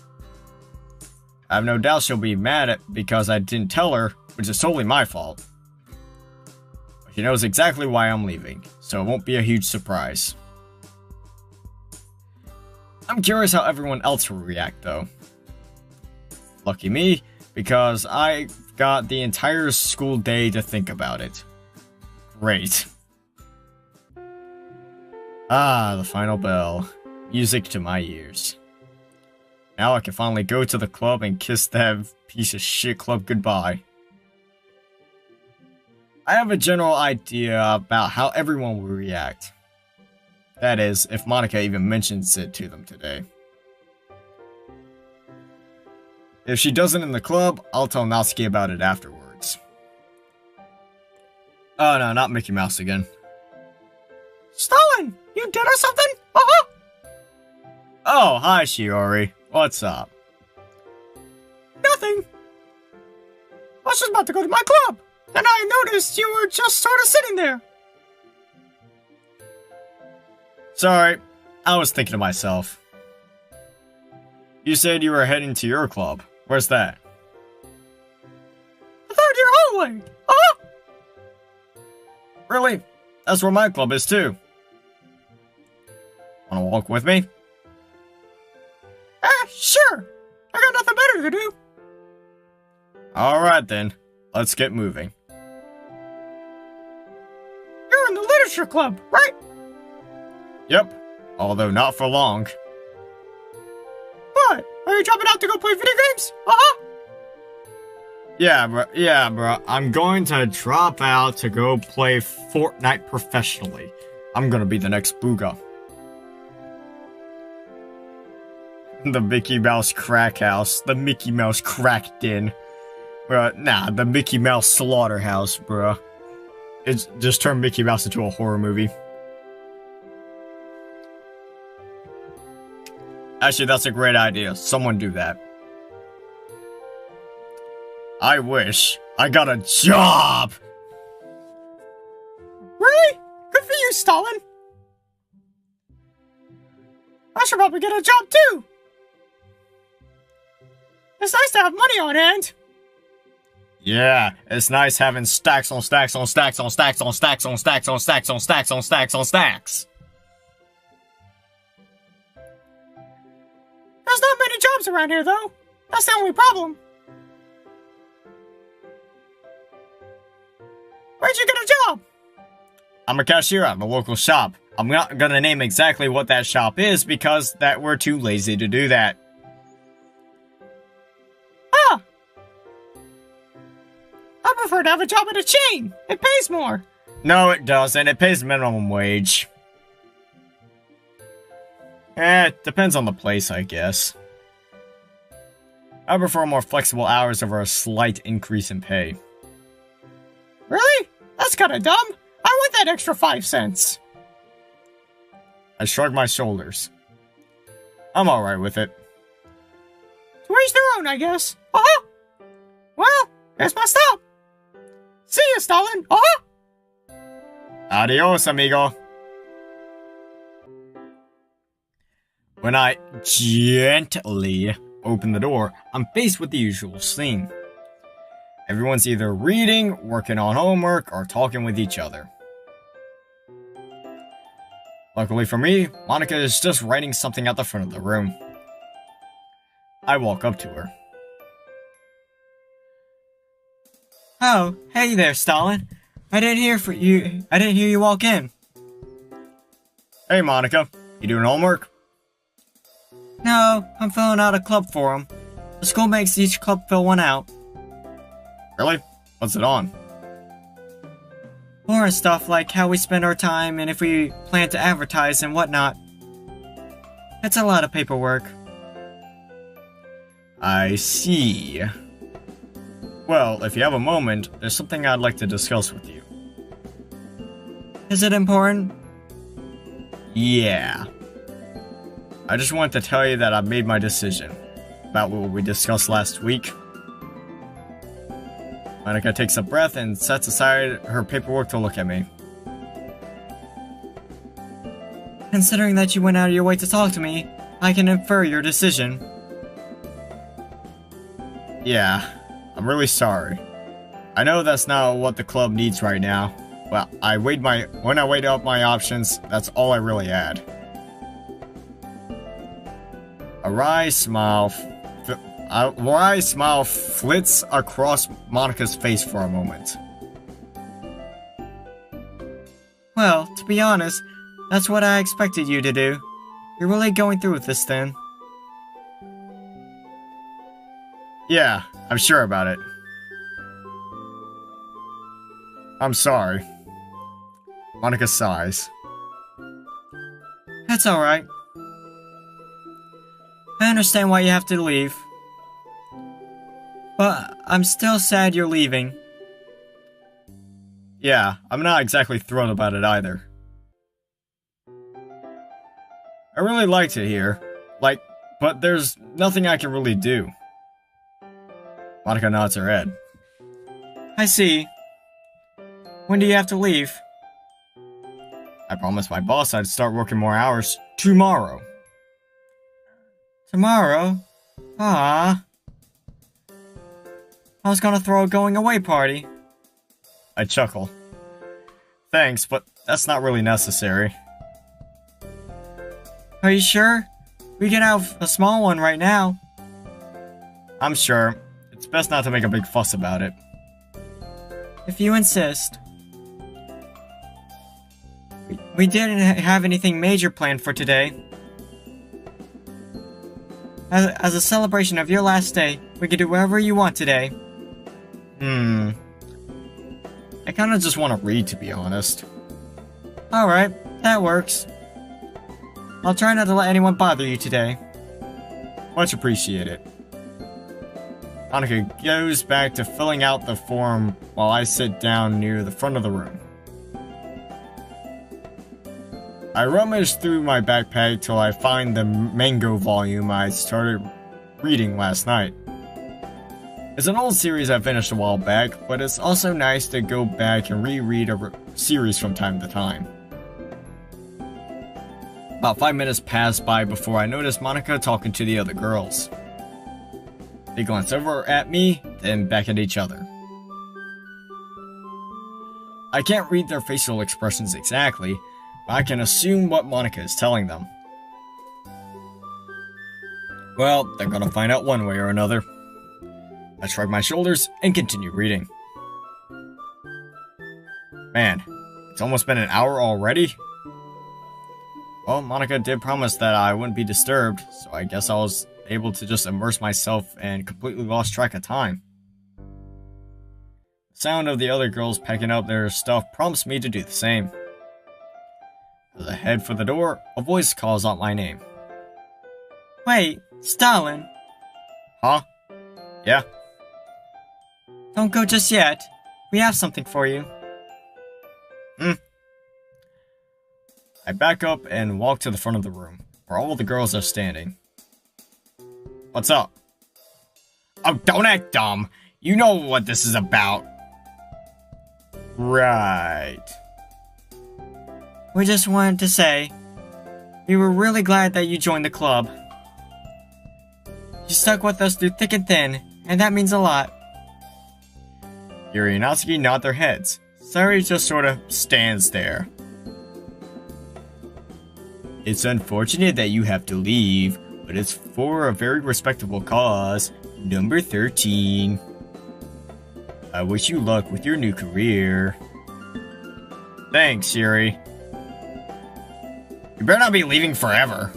I have no doubt she'll be mad at because I didn't tell her, which is totally my fault. She knows exactly why I'm leaving, so it won't be a huge surprise. I'm curious how everyone else will react, though. Lucky me, because I got the entire school day to think about it. Great. Ah, the final bell. Music to my ears. Now I can finally go to the club and kiss that piece of shit club goodbye. I have a general idea about how everyone will react. That is, if Monica even mentions it to them today. If she doesn't in the club, I'll tell Natsuki about it afterwards. Oh no, not Mickey Mouse again. Stalin, you did or something? Oh, hi Shiori. What's up? Nothing. I was just about to go to my club. Then I noticed you were just sort of sitting there. Sorry, I was thinking to myself. You said you were heading to your club. Where's that? The third year hallway. Really? That's where my club is too. Wanna walk with me? Sure. I got nothing better to do. Alright then, let's get moving. You're in the literature club, right? Yep, although not for long. What? Are you dropping out to go play video games? Yeah, bro. I'm going to drop out to go play Fortnite professionally. I'm gonna be the next Booga. The Mickey Mouse crack house. The Mickey Mouse crack den. Bruh, nah, the Mickey Mouse slaughterhouse, bruh. It's just turned Mickey Mouse into a horror movie. Actually, that's a great idea. Someone do that. I wish. I got a job! Really? Good for you, Stalin. I should probably get a job too. It's nice to have money on hand. Yeah, it's nice having stacks on stacks on stacks on stacks on stacks on stacks on stacks on stacks on stacks on stacks. There's not many jobs around here, though. That's the only problem. Where'd you get a job? I'm a cashier at a local shop. I'm not gonna name exactly what that shop is because we're too lazy to do that. I prefer to have a job at a chain. It pays more. No, it doesn't. It pays minimum wage. It depends on the place, I guess. I prefer more flexible hours over a slight increase in pay. Really? That's kinda dumb. I want that extra 5 cents. I shrug my shoulders. I'm alright with it. To each their own, I guess. Well, here's my stop. See ya, Stalin. Adios, amigo. When I gently open the door, I'm faced with the usual scene. Everyone's either reading, working on homework, or talking with each other. Luckily for me, Monica is just writing something at the front of the room. I walk up to her. Oh, hey there, Stalin. I didn't hear you walk in. Hey, Monica. You doing homework? No, I'm filling out a club forum. The school makes each club fill one out. Really? What's it on? More stuff like how we spend our time and if we plan to advertise and whatnot. It's a lot of paperwork. I see. Well, if you have a moment, there's something I'd like to discuss with you. Is it important? Yeah. I just wanted to tell you that I've made my decision about what we discussed last week. Monica takes a breath and sets aside her paperwork to look at me. Considering that you went out of your way to talk to me, I can infer your decision. Yeah, I'm really sorry. I know that's not what the club needs right now. Well, when I weighed up my options, that's all I really had. A wry smile flits across Monica's face for a moment. Well, to be honest, that's what I expected you to do. You're really going through with this then. Yeah, I'm sure about it. I'm sorry. Monica sighs. That's alright. I understand why you have to leave. But I'm still sad you're leaving. Yeah, I'm not exactly thrilled about it either. I really liked it here. But there's nothing I can really do. Monica nods her head. I see. When do you have to leave? I promised my boss I'd start working more hours tomorrow. Tomorrow? Ah. I was gonna throw a going away party. I chuckle. Thanks, but that's not really necessary. Are you sure? We can have a small one right now. I'm sure. It's best not to make a big fuss about it. If you insist. We didn't have anything major planned for today. As a celebration of your last day, we can do whatever you want today. I kinda just want to read, to be honest. Alright, that works. I'll try not to let anyone bother you today. Much appreciated. Monica goes back to filling out the form while I sit down near the front of the room. I rummage through my backpack till I find the manga volume I started reading last night. It's an old series I finished a while back, but it's also nice to go back and reread a series from time to time. About 5 minutes pass by before I notice Monica talking to the other girls. They glance over at me, then back at each other. I can't read their facial expressions exactly, but I can assume what Monica is telling them. Well, they're gonna find out one way or another. I shrug my shoulders and continue reading. Man, it's almost been an hour already? Well, Monica did promise that I wouldn't be disturbed, so I guess I was able to just immerse myself and completely lost track of time. The sound of the other girls packing up their stuff prompts me to do the same. As I head for the door, a voice calls out my name. Wait, Stalin. Huh? Yeah? Don't go just yet. We have something for you. I back up and walk to the front of the room, where all the girls are standing. What's up? Oh, don't act dumb. You know what this is about. Right. We just wanted to say, we were really glad that you joined the club. You stuck with us through thick and thin, and that means a lot. Yuri and Natsuki nod their heads. Sari just sort of stands there. It's unfortunate that you have to leave, but it's for a very respectable cause. Number 13. I wish you luck with your new career. Thanks, Yuri. You better not be leaving forever.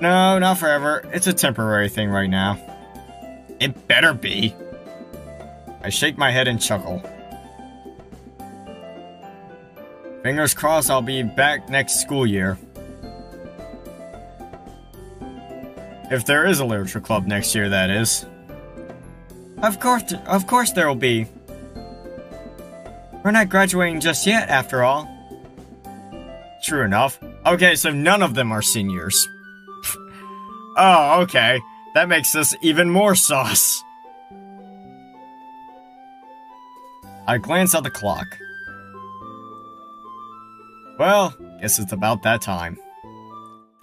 No, not forever. It's a temporary thing right now. It better be. I shake my head and chuckle. Fingers crossed I'll be back next school year. If there is a literature club next year, that is. Of course there will be. We're not graduating just yet, after all. True enough. Okay, so none of them are seniors. Oh, okay. That makes this even more sauce. I glance at the clock. Well, guess it's about that time.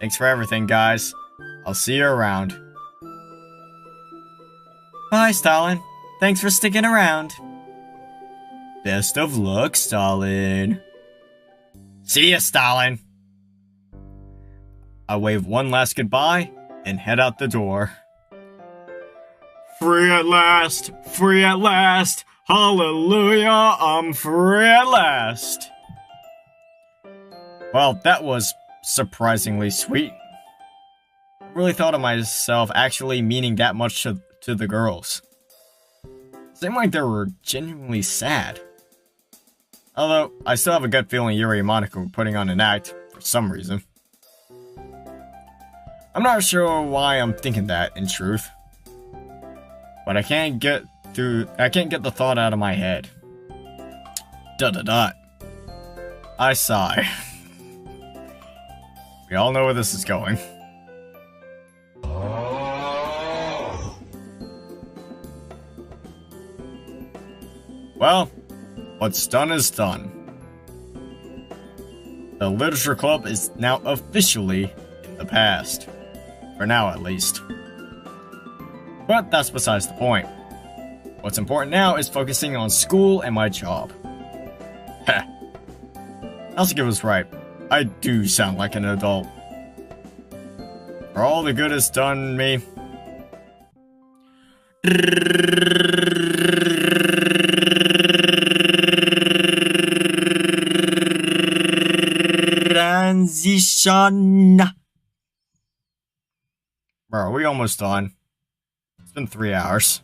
Thanks for everything, guys. I'll see you around. Bye, Stalin. Thanks for sticking around. Best of luck, Stalin. See ya, Stalin. I wave one last goodbye and head out the door. Free at last! Free at last! Hallelujah! I'm free at last! Well, that was surprisingly sweet. I really thought of myself actually meaning that much to the girls. Seemed like they were genuinely sad. Although, I still have a gut feeling Yuri and Monica were putting on an act, for some reason. I'm not sure why I'm thinking that, in truth. But I can't get the thought out of my head. I sigh. We all know where this is going. Well, what's done is done. The literature club is now officially in the past. For now, at least. But that's besides the point. What's important now is focusing on school and my job. Heh. Natsuki was right. I do sound like an adult. For all the good it's done me. Transition. Bro, are we almost done? It's been 3 hours.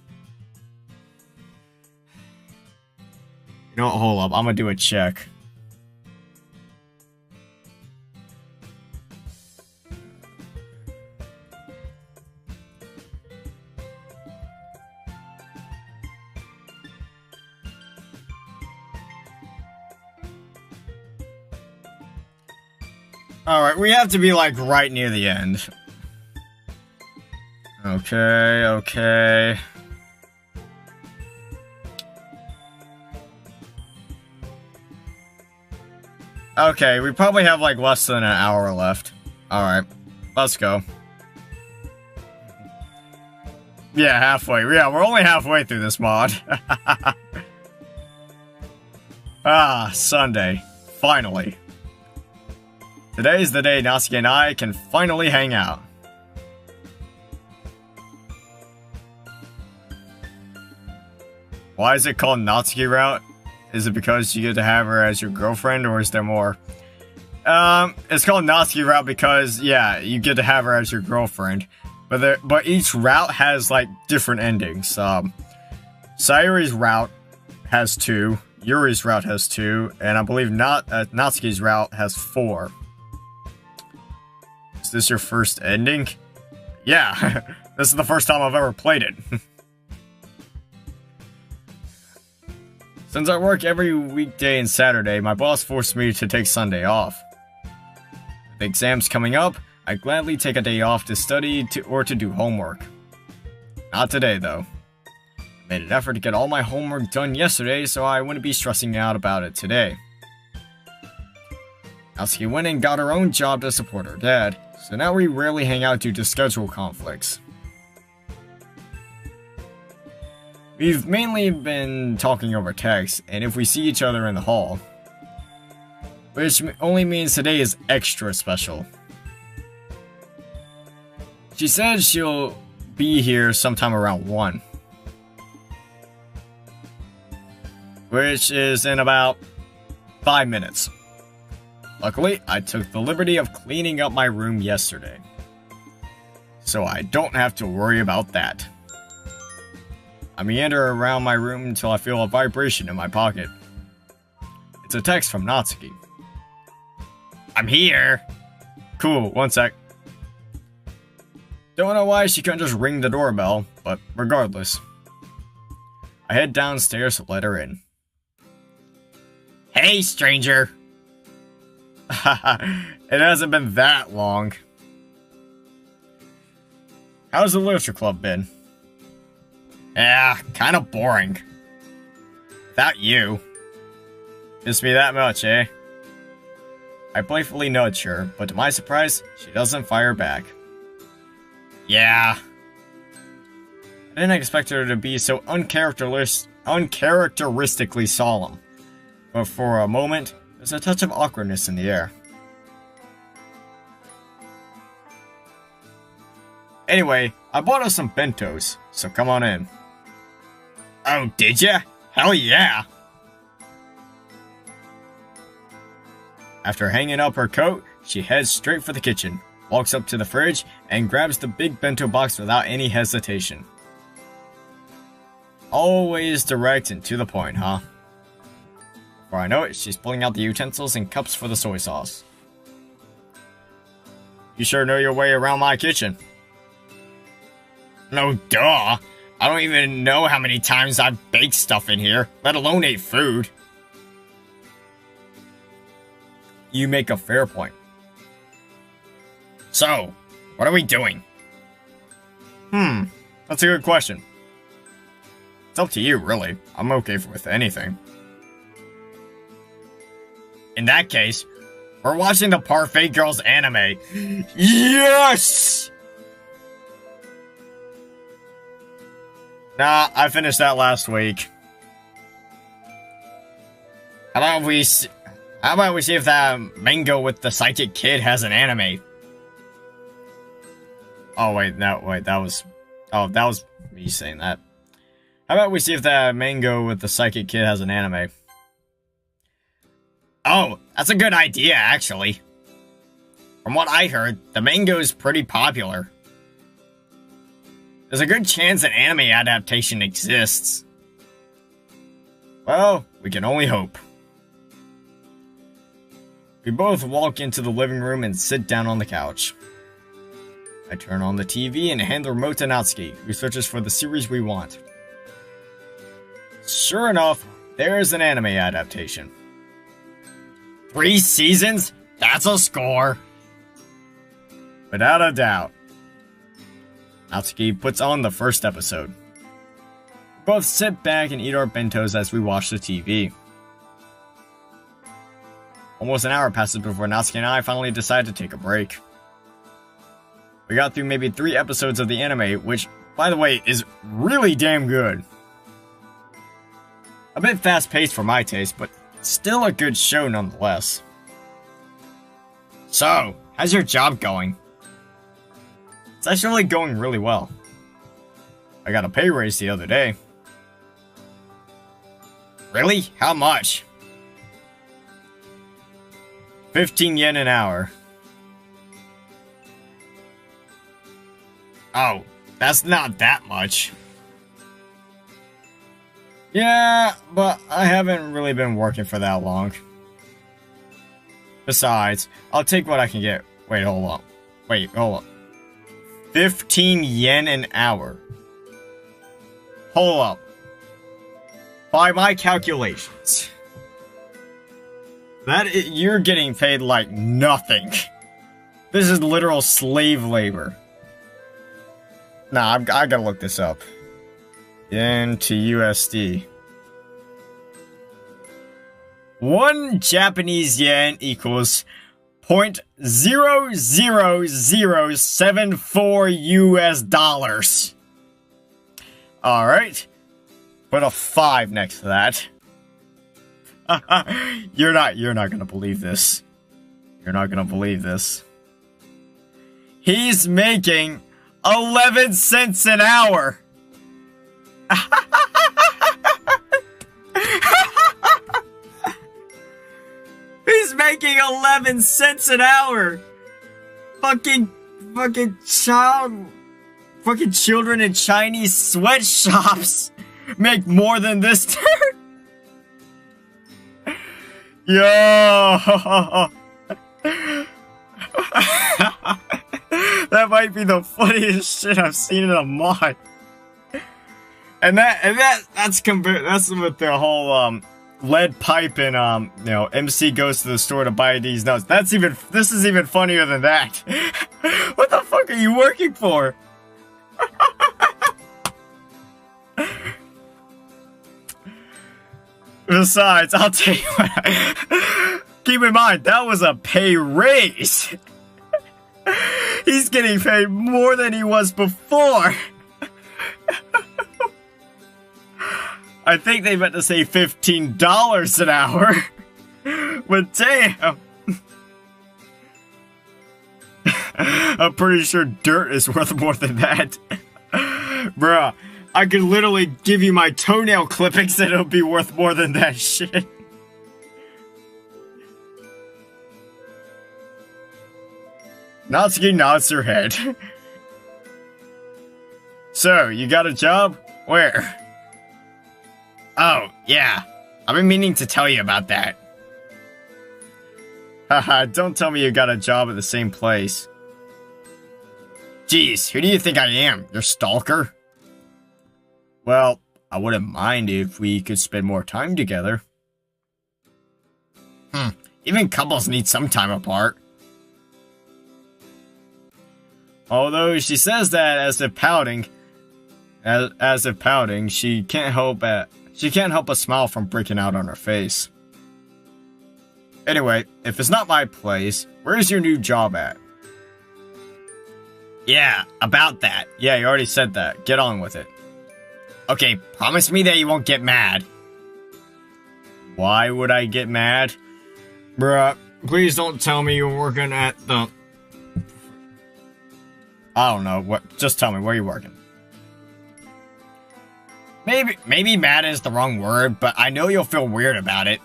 You know what, hold up, I'm gonna do a check. Alright, we have to be like right near the end. Okay. Okay, we probably have like less than an hour left. Alright, let's go. Yeah, halfway. Yeah, we're only halfway through this mod. Ah, Sunday. Finally. Today's the day Natsuki and I can finally hang out. Why is it called Natsuki route? Is it because you get to have her as your girlfriend, or is there more? It's called Natsuki route because, yeah, you get to have her as your girlfriend. But each route has, like, different endings. Sayuri's route has 2, Yuri's route has 2, and I believe Natsuki's route has 4. Is this your first ending? Yeah, this is the first time I've ever played it. Since I work every weekday and Saturday, my boss forced me to take Sunday off. With the exams coming up, I gladly take a day off to study or to do homework. Not today, though. I made an effort to get all my homework done yesterday, so I wouldn't be stressing out about it today. Natsuki went and got her own job to support her dad, so now we rarely hang out due to schedule conflicts. We've mainly been talking over text, and if we see each other in the hall. Which only means today is extra special. She said she'll be here sometime around 1. Which is in about 5 minutes. Luckily, I took the liberty of cleaning up my room yesterday, so I don't have to worry about that. I meander around my room until I feel a vibration in my pocket. It's a text from Natsuki. I'm here! Cool, 1 sec. Don't know why she couldn't just ring the doorbell, but regardless. I head downstairs to let her in. Hey, stranger! It hasn't been that long. How's the literature club been? Yeah, kinda boring. Without you. Miss me that much, eh? I playfully nudge her, but to my surprise, she doesn't fire back. Yeah. I didn't expect her to be so uncharacteristically solemn, but for a moment, there's a touch of awkwardness in the air. Anyway, I bought us some bentos, so come on in. Oh, did ya? Hell yeah! After hanging up her coat, she heads straight for the kitchen, walks up to the fridge, and grabs the big bento box without any hesitation. Always direct and to the point, huh? Before I know it, she's pulling out the utensils and cups for the soy sauce. You sure know your way around my kitchen. No duh! I don't even know how many times I've baked stuff in here, let alone ate food. You make a fair point. So, what are we doing? That's a good question. It's up to you, really. I'm okay with anything. In that case, we're watching the Parfait Girls anime. Yes! Nah, I finished that last week. How about we see if that mango with the psychic kid has an anime? Oh wait, that was me saying that. How about we see if that mango with the psychic kid has an anime? Oh, that's a good idea, actually. From what I heard, the mango is pretty popular. There's a good chance an anime adaptation exists. Well, we can only hope. We both walk into the living room and sit down on the couch. I turn on the TV and hand the remote to Natsuki, who searches for the series we want. Sure enough, there's an anime adaptation. 3 seasons? That's a score! Without a doubt. Natsuki puts on the first episode. We both sit back and eat our bentos as we watch the TV. Almost an hour passes before Natsuki and I finally decide to take a break. We got through maybe 3 episodes of the anime, which, by the way, is really damn good. A bit fast-paced for my taste, but still a good show nonetheless. So, how's your job going? It's actually going really well. I got a pay raise the other day. Really? How much? 15 yen an hour. Oh, that's not that much. Yeah, but I haven't really been working for that long. Besides, I'll take what I can get. Wait, hold on. 15 yen an hour. Hold up. By my calculations, you're getting paid like nothing. This is literal slave labor. Nah, I gotta look this up. Yen to USD. 1 Japanese yen equals 0.00074 US dollars. Alright. Put a 5 next to that. You're not gonna believe this. You're not gonna believe this. He's making 11 cents an hour. He's making 11 cents an hour. Fucking children in Chinese sweatshops make more than this dude. Yo. That might be the funniest shit I've seen in a mod. And that's with the whole lead pipe and MC goes to the store to buy these notes. This is even funnier than that. What the fuck are you working for? Besides, I'll tell you what, keep in mind, that was a pay raise. He's getting paid more than he was before. I think they meant to say $15 an hour. But damn. I'm pretty sure dirt is worth more than that. Bruh, I could literally give you my toenail clippings and it'll be worth more than that shit. Natsuki nods her head. So, you got a job? Where? Oh, yeah. I've been meaning to tell you about that. Haha, don't tell me you got a job at the same place. Jeez, who do you think I am? Your stalker? Well, I wouldn't mind if we could spend more time together. Even couples need some time apart. Although she says that as if pouting, she can't help a smile from breaking out on her face. Anyway, if it's not my place, where's your new job at? Yeah, about that. Yeah, you already said that. Get on with it. Okay, promise me that you won't get mad. Why would I get mad? Bruh, please don't tell me you're working at the... I don't know, just tell me, where you working? Maybe mad is the wrong word, but I know you'll feel weird about it.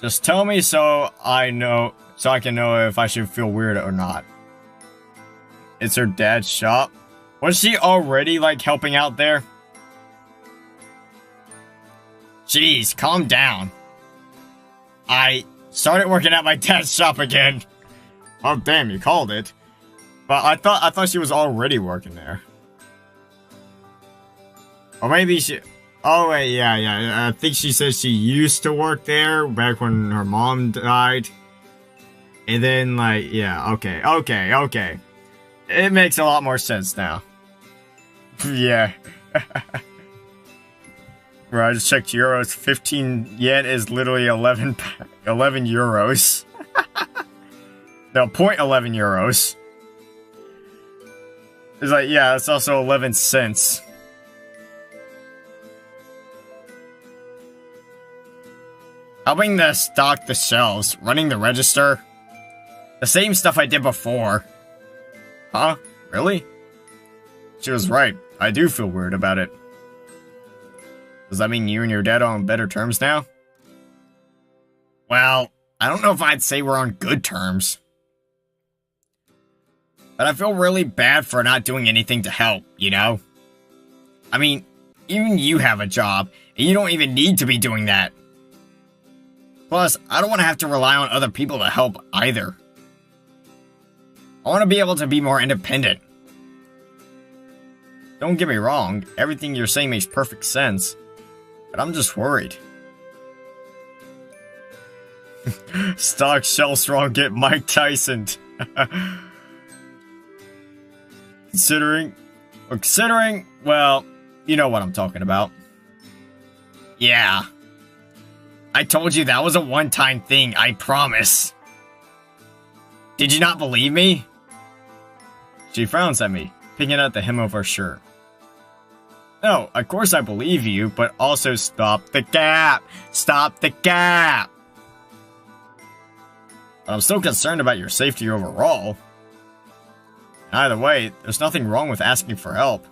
Just tell me so I can know if I should feel weird or not. It's her dad's shop? Was she already, helping out there? Jeez, calm down. I started working at my dad's shop again. Oh, damn, you called it. But I thought she was already working there. Or maybe she... Oh, wait, yeah. I think she said she used to work there back when her mom died. And then, yeah, okay. It makes a lot more sense now. Yeah. Bro, I just checked euros. 15 yen is literally 11 euros. No, 0.11 euros. It's yeah, it's also 11 cents. Helping to stock the shelves, running the register. The same stuff I did before. Huh? Really? She was right. I do feel weird about it. Does that mean you and your dad are on better terms now? Well, I don't know if I'd say we're on good terms. But I feel really bad for not doing anything to help, you know? I mean, even you have a job, and you don't even need to be doing that. Plus, I don't want to have to rely on other people to help either. I want to be able to be more independent. Don't get me wrong, everything you're saying makes perfect sense. But I'm just worried. Stock Shell Strong get Mike Tyson. Considering, well, you know what I'm talking about. Yeah. I told you that was a one-time thing, I promise. Did you not believe me? She frowns at me, picking at the hem of her shirt. No, of course I believe you, but also stop the gap! Stop the gap! But I'm still concerned about your safety overall. Either way, there's nothing wrong with asking for help.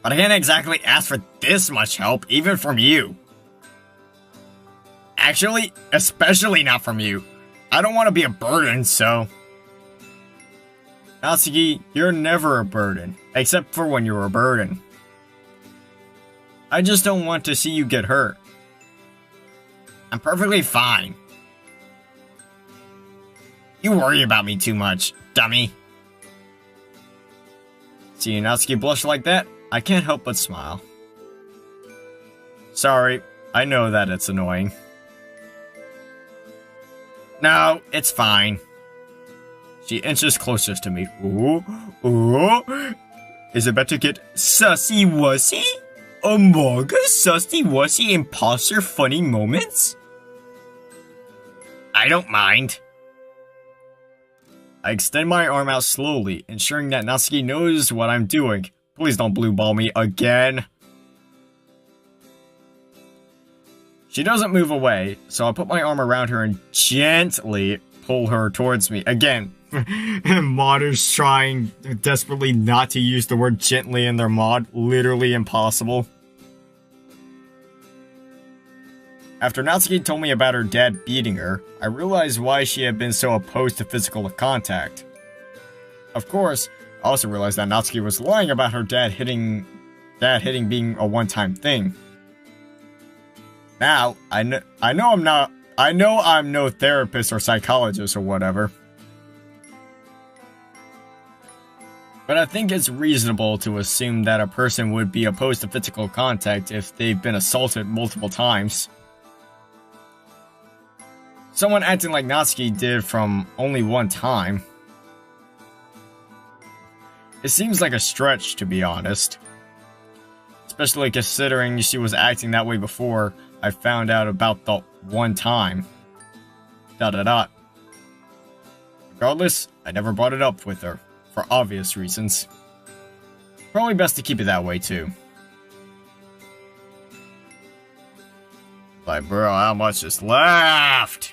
But I can't exactly ask for this much help, even from you. Actually, especially not from you. I don't want to be a burden, so... Natsuki, you're never a burden, except for when you're a burden. I just don't want to see you get hurt. I'm perfectly fine. You worry about me too much, dummy. Seeing Natsuki blush like that, I can't help but smile. Sorry, I know that it's annoying. No, it's fine. She inches closer to me. Ooh, ooh. Is it about to get sussy-wussy? Among sussy-wussy imposter funny moments? I don't mind. I extend my arm out slowly, ensuring that Natsuki knows what I'm doing. Please don't blue ball me again. She doesn't move away, so I put my arm around her and gently pull her towards me. Again, modders trying desperately not to use the word gently in their mod. Literally impossible. After Natsuki told me about her dad beating her, I realized why she had been so opposed to physical contact. Of course, I also realized that Natsuki was lying about her dad hitting being a one-time thing. Now, I know I'm no therapist or psychologist or whatever. But I think it's reasonable to assume that a person would be opposed to physical contact if they've been assaulted multiple times. Someone acting like Natsuki did from only one time. It seems like a stretch, to be honest. Especially considering she was acting that way before I found out about the one time. ... Regardless, I never brought it up with her, for obvious reasons. Probably best to keep it that way too. Like, bro, how much is left?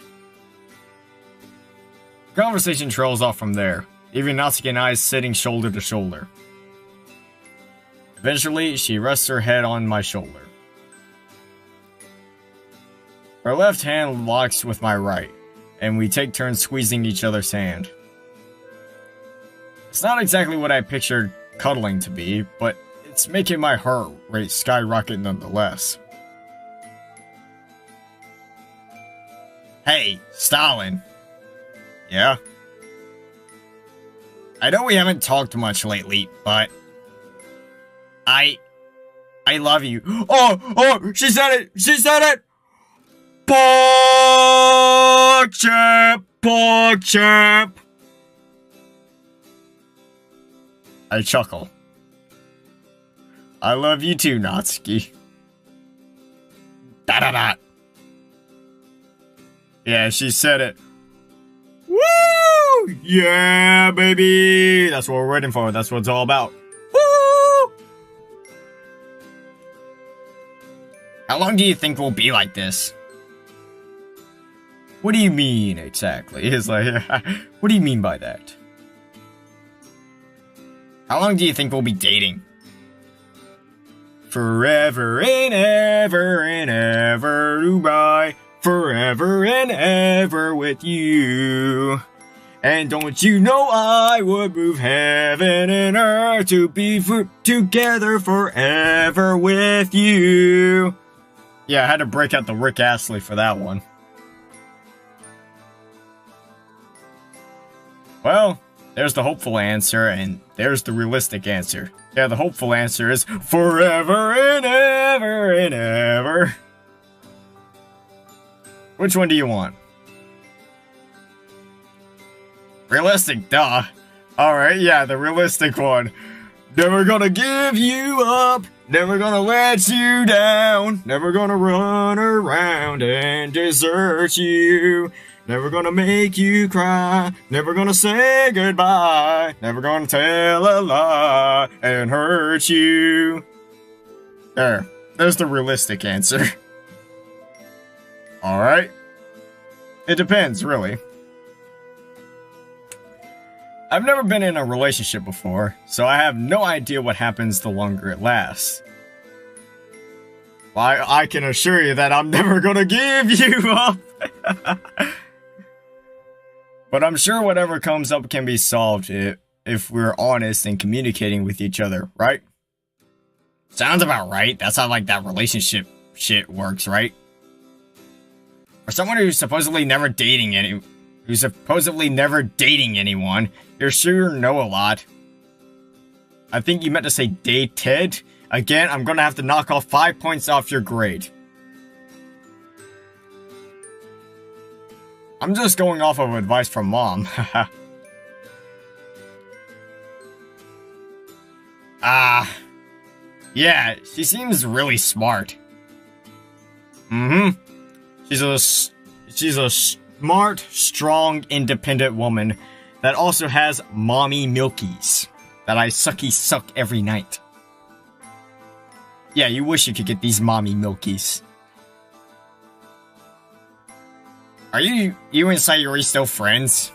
The conversation trails off from there, leaving Natsuki and I sitting shoulder to shoulder. Eventually, she rests her head on my shoulder. Her left hand locks with my right, and we take turns squeezing each other's hand. It's not exactly what I pictured cuddling to be, but it's making my heart rate skyrocket nonetheless. Hey, Stalin. Yeah? I know we haven't talked much lately, but... I love you. Oh, she said it! She said it! PogChamp! PogChamp! I chuckle. I love you too, Natsuki. Da-da-da! Yeah, she said it. Woo! Yeah, baby! That's what we're waiting for. That's what it's all about. Woo! How long do you think we'll be like this? What do you mean, exactly? It's like, what do you mean by that? How long do you think we'll be dating? Forever and ever, Dubai. Forever and ever with you. And don't you know I would move heaven and earth to be together forever with you. Yeah, I had to break out the Rick Astley for that one. Well, there's the hopeful answer, and there's the realistic answer. Yeah, the hopeful answer is forever and ever and ever. Which one do you want? Realistic, duh. Alright, yeah, the realistic one. Never gonna give you up. Never gonna let you down. Never gonna run around and desert you. Never gonna make you cry. Never gonna say goodbye. Never gonna tell a lie and hurt you. There's the realistic answer. Alright. It depends, really. I've never been in a relationship before, so I have no idea what happens the longer it lasts. I can assure you that I'm never gonna give you up. But I'm sure whatever comes up can be solved if we're honest and communicating with each other, right? Sounds about right. That's how, like, that relationship shit works, right? For someone who's supposedly never dating anyone, you're sure know a lot. I think you meant to say dated. Again, I'm gonna have to knock off 5 points off your grade. I'm just going off of advice from Mom. Yeah, she seems really smart. She's a smart, strong, independent woman that also has mommy milkies that I suck every night. Yeah, you wish you could get these mommy milkies. Are you and Sayuri still friends?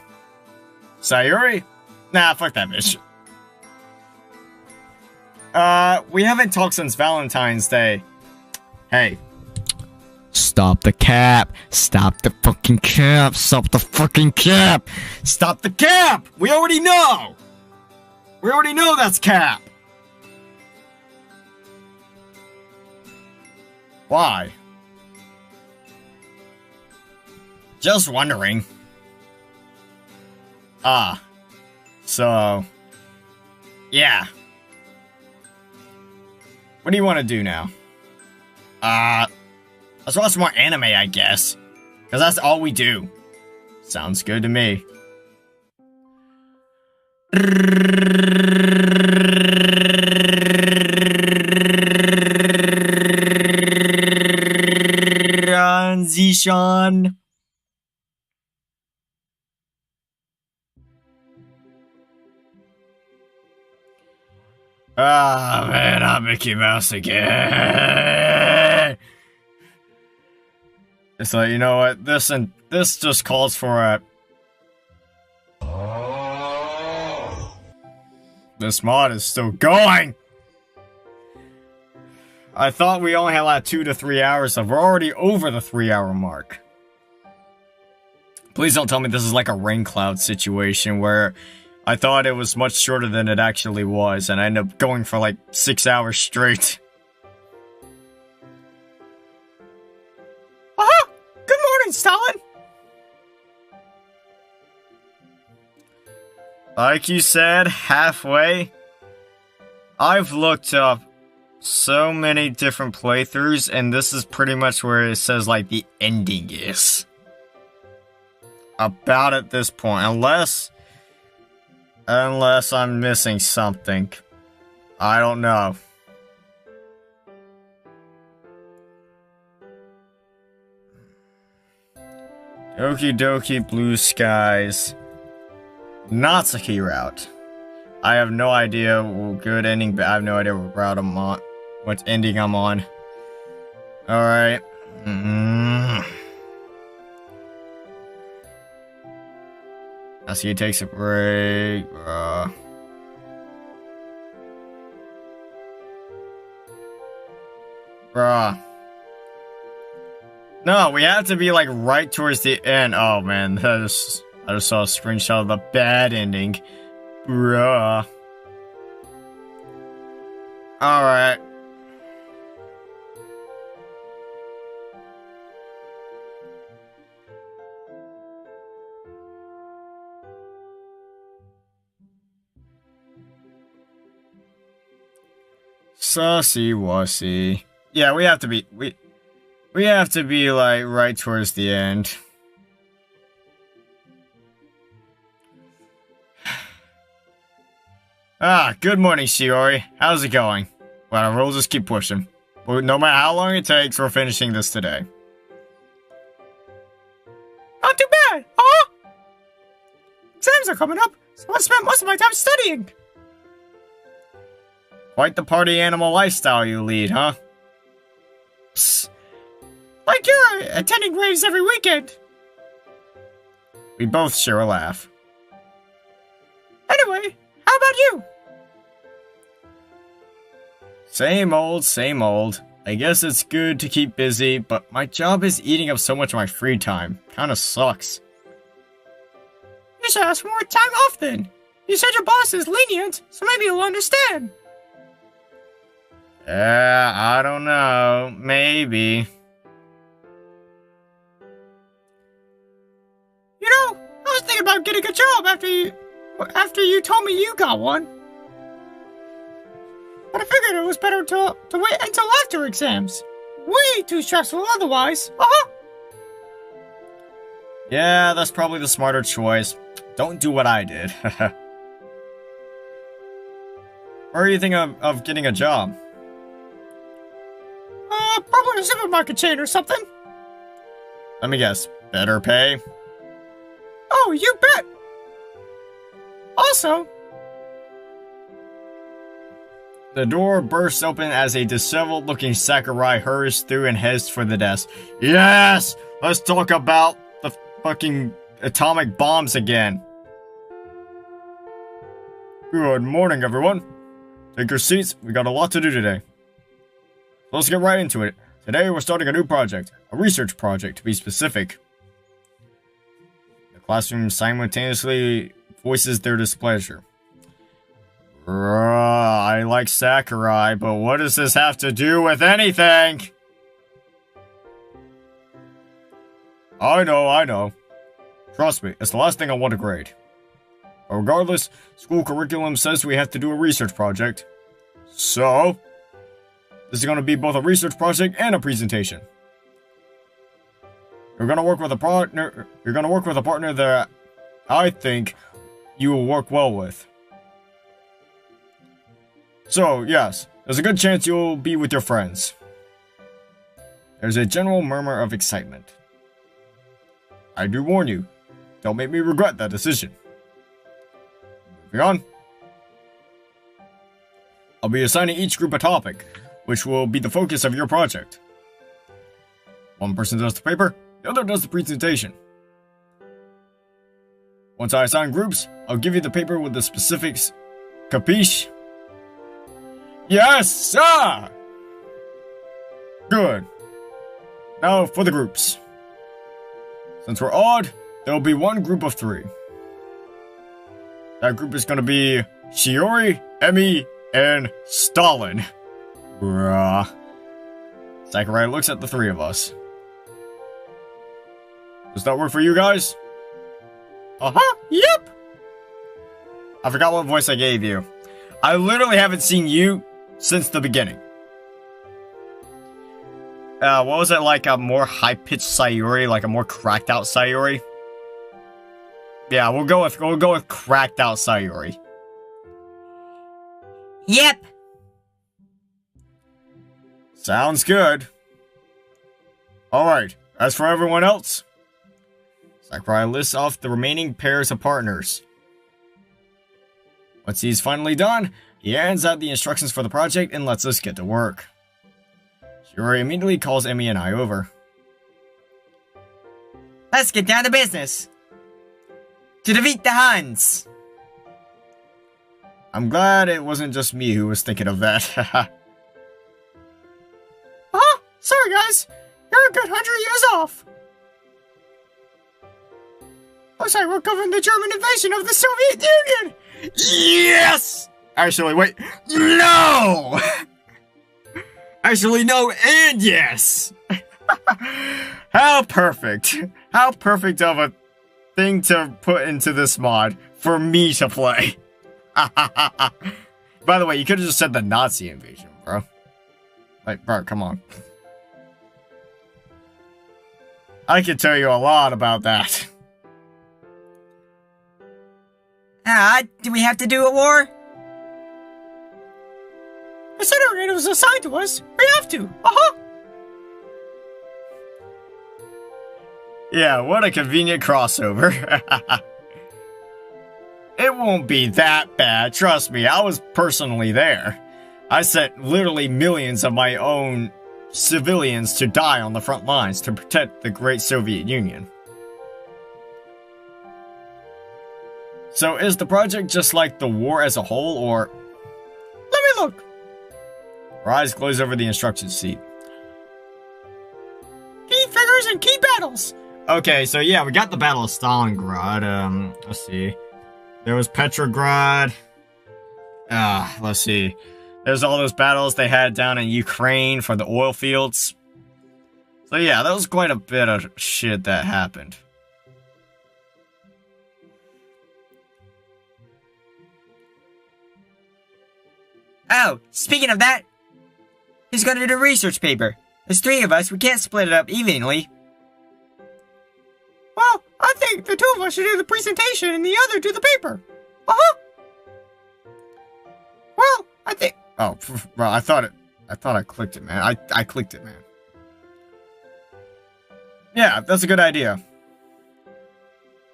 Sayuri? Nah, fuck that bitch. We haven't talked since Valentine's Day. Hey. Stop the cap! Stop the fucking cap! Stop the fucking cap! Stop the cap! We already know! We already know that's cap! Why? Just wondering. So... yeah. What do you want to do now? Let's watch more anime, I guess. Because that's all we do. Sounds good to me. Transition. Ah, man, I'm Mickey Mouse again. It's like, you know what, this just calls for a... This mod is still going! I thought we only had like 2 to 3 hours, so we're already over the 3-hour mark. Please don't tell me this is like a rain cloud situation where I thought it was much shorter than it actually was, and I ended up going for like 6 hours straight. Good morning, Stalin! Like you said, halfway. I've looked up so many different playthroughs, and this is pretty much where it says, like, the ending is. About at this point, unless I'm missing something. I don't know. Doki Doki Blue Skies. Natsuki route. I have no idea what good ending, but I have no idea what route I'm on. What ending I'm on. Alright. Natsuki takes a break. Bruh. No, we have to be like right towards the end. Oh man, I just saw a screenshot of the bad ending. Bruh. Alright. Sussy wussy. Yeah, we have to be we have to be like right towards the end. Good morning, Shiori. How's it going? Well, we'll just keep pushing. No matter how long it takes, we're finishing this today. Not too bad, huh? Exams are coming up, so I spent most of my time studying. Quite the party animal lifestyle you lead, huh? Psst. Like you're attending raves every weekend. We both share a laugh. Anyway, how about you? Same old, same old. I guess it's good to keep busy, but my job is eating up so much of my free time. Kinda sucks. You should ask for more time off then. You said your boss is lenient, so maybe he'll understand. Yeah, I don't know. Maybe. You know, I was thinking about getting a job after you told me you got one. But I figured it was better to wait until after exams. Way too stressful otherwise. Yeah, that's probably the smarter choice. Don't do what I did. Where are you thinking of getting a job? Probably a supermarket chain or something. Let me guess. Better pay? Oh, you bet. Also, the door bursts open as a disheveled-looking Sakurai hurries through and heads for the desk. Yes! Let's talk about the fucking atomic bombs again. Good morning, everyone. Take your seats. We got a lot to do today. Let's get right into it. Today, we're starting a new project. A research project, to be specific. The classroom simultaneously voices their displeasure. I like Sakurai, but what does this have to do with anything? I know. Trust me, it's the last thing I want to grade. But regardless, school curriculum says we have to do a research project. So, this is going to be both a research project and a presentation. You're going to work with a partner that I think you will work well with. So, yes, there's a good chance you'll be with your friends. There's a general murmur of excitement. I do warn you, don't make me regret that decision. Moving on. I'll be assigning each group a topic, which will be the focus of your project. One person does the paper, the other does the presentation. Once I assign groups, I'll give you the paper with the specifics. Capiche? Yes, sir! Good. Now for the groups. Since we're odd, there will be one group of 3. That group is going to be Shiori, Emi, and Stalin. Bruh. Sakurai looks at the 3 of us. Does that work for you guys? Yep. I forgot what voice I gave you. I literally haven't seen you since the beginning. What was it, like a more high-pitched Sayuri, like a more cracked-out Sayuri? Yeah, we'll go with cracked-out Sayuri. Yep. Sounds good. Alright, as for everyone else, Sakurai lists off the remaining pairs of partners. Once he's finally done, he hands out the instructions for the project and lets us get to work. Shiori immediately calls Emi and I over. Let's get down to business. To defeat the Huns. I'm glad it wasn't just me who was thinking of that. Sorry guys. You're a good 100 years off. Looks like we're covering the German invasion of the Soviet Union. Yes! Actually, wait. No! Actually, no and yes! How perfect. How perfect of a thing to put into this mod for me to play. By the way, you could have just said the Nazi invasion, bro. Like, bro, come on. I could tell you a lot about that. Do we have to do a war? Considering it was assigned to us, we have to. Yeah, what a convenient crossover. It won't be that bad, trust me, I was personally there. I sent literally millions of my own civilians to die on the front lines to protect the great Soviet Union. So is the project just like the war as a whole, or... Let me look. Her eyes glaze over the instruction sheet. Key figures and key battles. Okay, so yeah, we got the Battle of Stalingrad. Let's see. There was Petrograd. Let's see. There's all those battles they had down in Ukraine for the oil fields. So yeah, that was quite a bit of shit that happened. Oh, speaking of that, who's gonna do the research paper? There's 3 of us, we can't split it up evenly. Well, I think the 2 of us should do the presentation and the other do the paper. Well, I think... Oh, well, I thought I clicked it, man. I clicked it, man. Yeah, that's a good idea.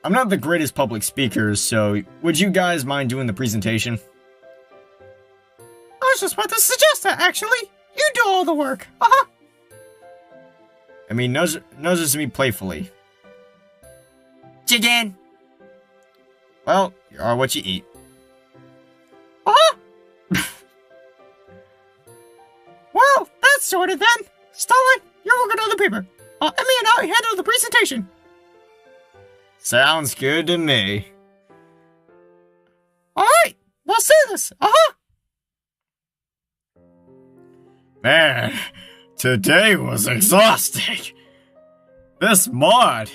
I'm not the greatest public speaker, so would you guys mind doing the presentation? I was just about to suggest that, actually. You do all the work. I mean, nudges me playfully. Chicken. Well, you are what you eat. Well, that's sorted then. Stalin, you're working on the paper. Emmy and I handle the presentation. Sounds good to me. Alright, let's do this. Man, today was exhausting. This mod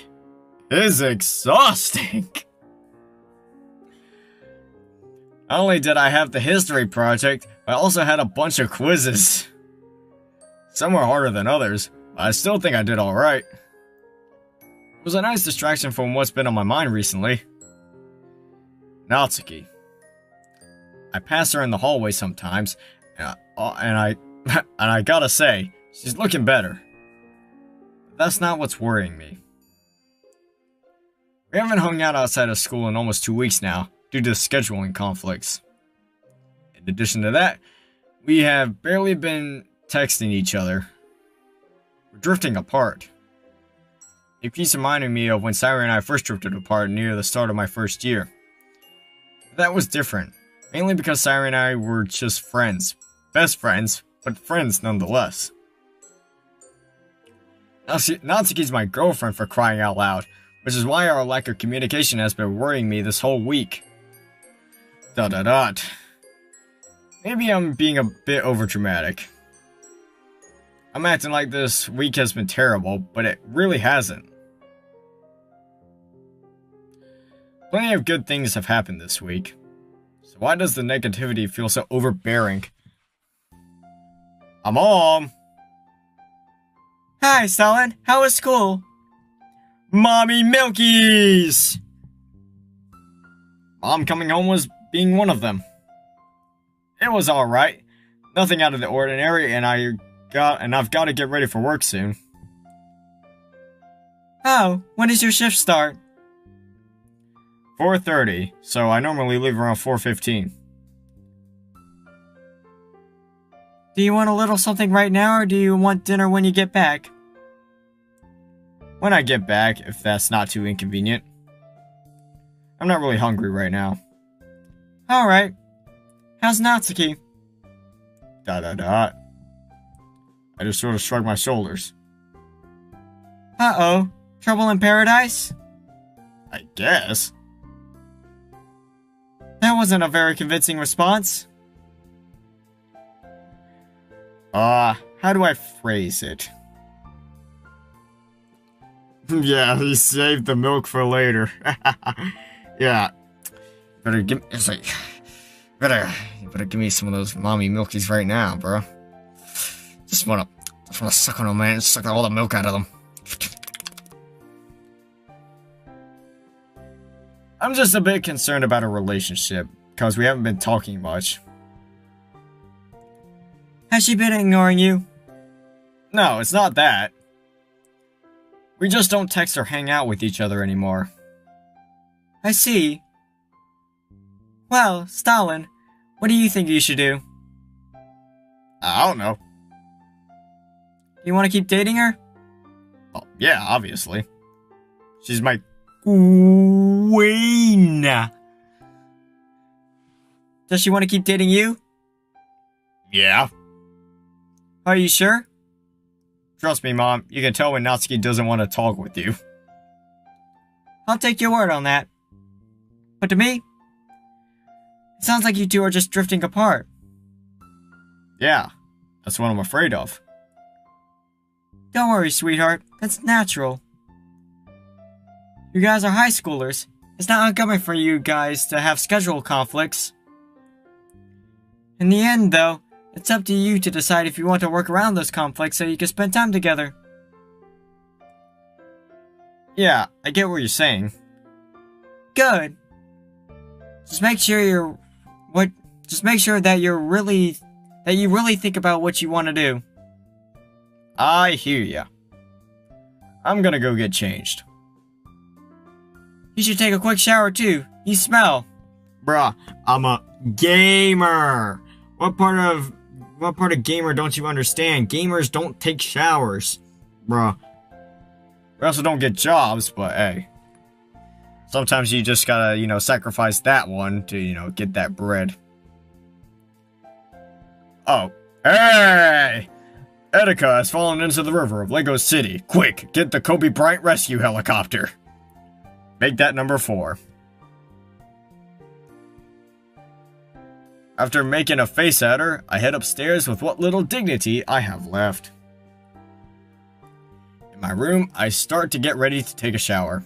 is exhausting. Not only did I have the history project, I also had a bunch of quizzes. Some were harder than others, but I still think I did alright. It was a nice distraction from what's been on my mind recently. Natsuki. I pass her in the hallway sometimes, and I gotta say, she's looking better. But that's not what's worrying me. We haven't hung out outside of school in almost 2 weeks now, due to scheduling conflicts. In addition to that, we have barely been texting each other. We're drifting apart. It keeps reminding me of when Sairi and I first drifted apart near the start of my first year. That was different, mainly because Sairi and I were just friends. Best friends, but friends nonetheless. Natsuki's my girlfriend, for crying out loud, which is why our lack of communication has been worrying me this whole week. Maybe I'm being a bit overdramatic. I'm acting like this week has been terrible, but it really hasn't. Plenty of good things have happened this week. So why does the negativity feel so overbearing? Mom! Hi, Stalin. How was school? Mommy Milkies! Mom coming home was being one of them. It was alright. Nothing out of the ordinary, and I've got to get ready for work soon. Oh, when does your shift start? 4:30, so I normally leave around 4:15. Do you want a little something right now, or do you want dinner when you get back? When I get back, if that's not too inconvenient. I'm not really hungry right now. Alright. How's Natsuki? I just sort of shrugged my shoulders. Uh-oh. Trouble in paradise? I guess. That wasn't a very convincing response. How do I phrase it? Yeah, he saved the milk for later. Yeah. Better give me some of those mommy milkies right now, bro. Just wanna suck on them, man. Suck all the milk out of them. I'm just a bit concerned about a relationship, because we haven't been talking much. Has she been ignoring you? No, it's not that. We just don't text or hang out with each other anymore. I see. Well, Stalin, what do you think you should do? I don't know. You want to keep dating her? Oh, yeah, obviously. She's my queen. Does she want to keep dating you? Yeah. Are you sure? Trust me, Mom. You can tell when Natsuki doesn't want to talk with you. I'll take your word on that. But to me, it sounds like you two are just drifting apart. Yeah, that's what I'm afraid of. Don't worry, sweetheart. That's natural. You guys are high schoolers. It's not uncommon for you guys to have schedule conflicts. In the end, though, it's up to you to decide if you want to work around those conflicts so you can spend time together. Yeah, I get what you're saying. Good. Just make sure that you really think about what you want to do. I hear ya. I'm gonna go get changed. You should take a quick shower too. You smell. Bruh, I'm a gamer. What part of gamer don't you understand? Gamers don't take showers. Bruh. We also don't get jobs, but hey. Sometimes you just gotta, sacrifice that one to, get that bread. Oh. Hey! Etika has fallen into the river of Lego City. Quick, get the Kobe Bryant rescue helicopter. Make that number 4. After making a face at her, I head upstairs with what little dignity I have left. In my room, I start to get ready to take a shower.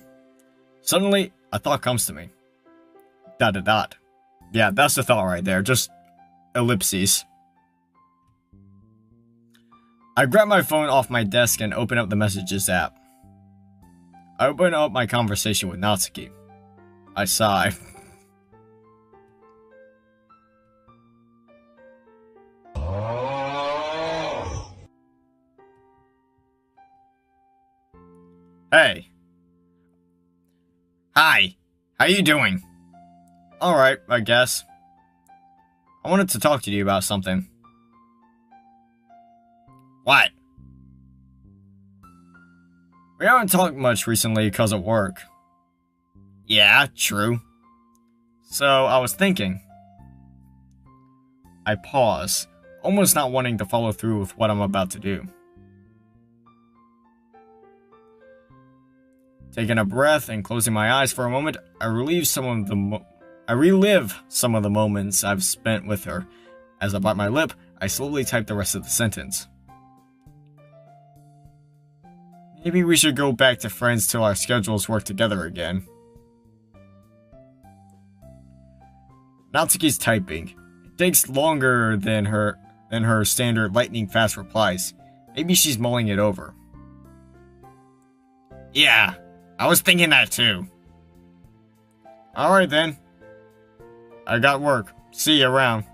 Suddenly, a thought comes to me. ... Yeah, that's the thought right there, just ellipses. I grab my phone off my desk and open up the Messages app. I open up my conversation with Natsuki. I sigh. Hey. Hi. How you doing? Alright, I guess. I wanted to talk to you about something. What? We haven't talked much recently because of work. Yeah, true. So, I was thinking. I pause, almost not wanting to follow through with what I'm about to do. Taking a breath and closing my eyes for a moment, I relive some of the moments I've spent with her. As I bite my lip, I slowly type the rest of the sentence. Maybe we should go back to friends till our schedules work together again. Natsuki's typing. It takes longer than her standard lightning fast replies. Maybe she's mulling it over. Yeah, I was thinking that too. Alright then. I got work. See ya around.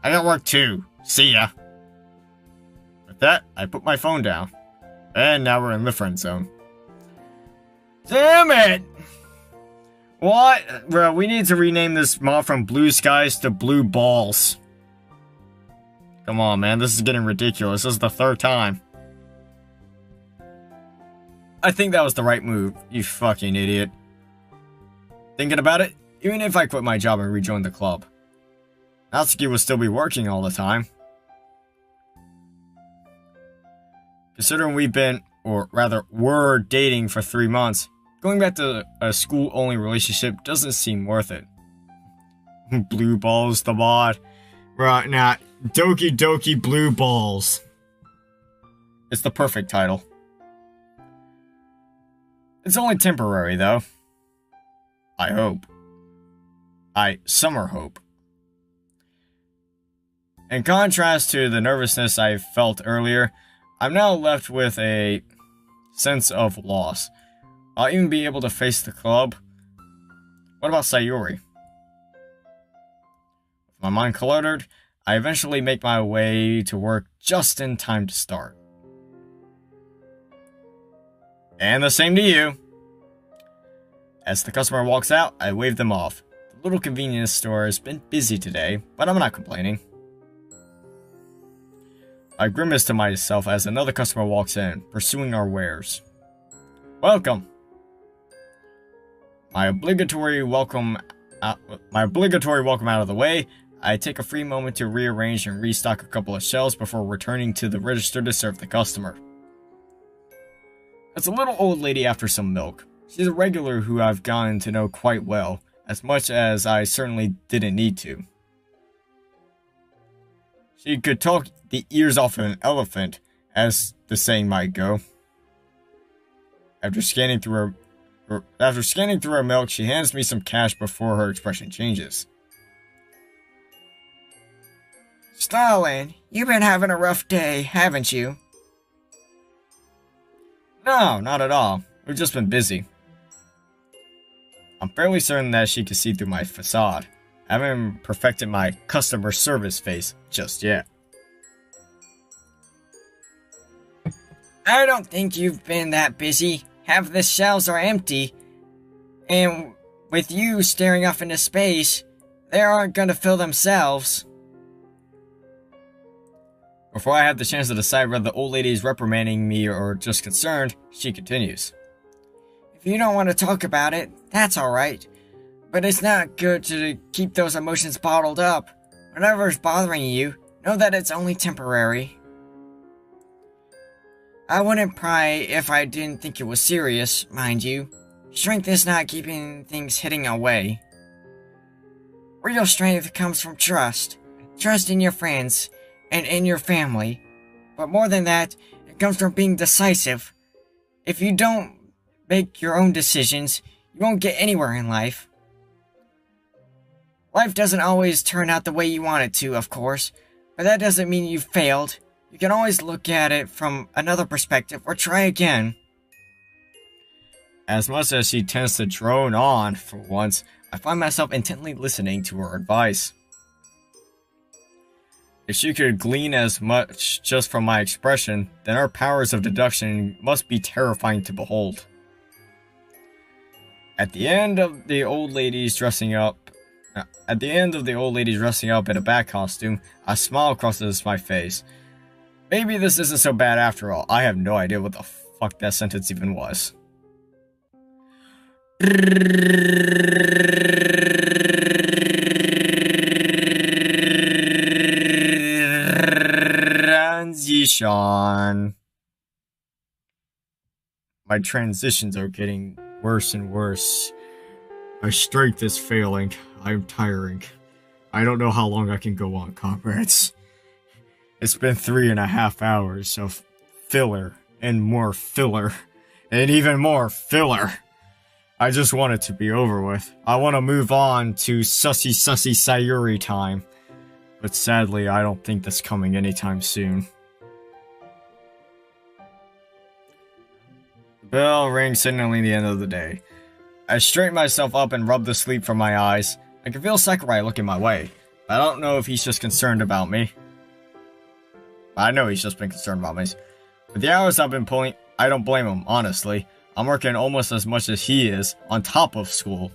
I got work too. See ya. With that, I put my phone down. And now we're in the friend zone. Damn it! What? Bro, we need to rename this mod from Blue Skies to Blue Balls. Come on, man. This is getting ridiculous. This is the 3rd time. I think that was the right move, you fucking idiot. Thinking about it, even if I quit my job and rejoin the club, Natsuki will still be working all the time. Considering we've been, or rather were dating for 3 months, going back to a school-only relationship doesn't seem worth it. Blue Balls, the mod. Right, nah, Doki Doki Blue Balls. It's the perfect title. It's only temporary, though. I hope. I summer hope. In contrast to the nervousness I felt earlier, I'm now left with a sense of loss. I'll even be able to face the club. What about Sayori? With my mind cluttered, I eventually make my way to work just in time to start. And the same to you. As the customer walks out, I wave them off. The little convenience store has been busy today, but I'm not complaining. I grimace to myself as another customer walks in, pursuing our wares. Welcome! My obligatory welcome my obligatory welcome out of the way, I take a free moment to rearrange and restock a couple of shelves before returning to the register to serve the customer. It's a little old lady after some milk. She's a regular who I've gotten to know quite well, as much as I certainly didn't need to. She could talk the ears off of an elephant, as the saying might go. After scanning through her milk, she hands me some cash before her expression changes. Stalin, you've been having a rough day, haven't you? No, not at all. We've just been busy. I'm fairly certain that she can see through my facade. I haven't perfected my customer service face just yet. I don't think you've been that busy. Half the shelves are empty. And with you staring off into space, they aren't gonna fill themselves. Before I have the chance to decide whether the old lady is reprimanding me or just concerned, she continues. If you don't want to talk about it, that's alright. But it's not good to keep those emotions bottled up. Whatever's bothering you, know that it's only temporary. I wouldn't pry if I didn't think it was serious, mind you. Strength is not keeping things hitting away. Real strength comes from trust. Trust in your friends and in your family. But more than that, it comes from being decisive. If you don't make your own decisions, you won't get anywhere in life. Life doesn't always turn out the way you want it to, of course, but that doesn't mean you've failed. You can always look at it from another perspective or try again. As much as she tends to drone on for once, I find myself intently listening to her advice. If she could glean as much just from my expression, then her powers of deduction must be terrifying to behold. At the end of the old lady's dressing up in a bat costume, a smile crosses my face. Maybe this isn't so bad after all. I have no idea what the fuck that sentence even was. Transition. My transitions are getting worse and worse. My strength is failing. I'm tiring. I don't know how long I can go on, comrades. It's been 3.5 hours of filler, and more filler, and even more filler. I just want it to be over with. I want to move on to sussy Sayuri time. But sadly, I don't think that's coming anytime soon. The bell rings, signaling the end of the day. I straighten myself up and rub the sleep from my eyes. I can feel Sakurai looking my way, but I don't know if he's just concerned about me. I know he's just been concerned about me. With the hours I've been pulling, I don't blame him, honestly. I'm working almost as much as he is, on top of school.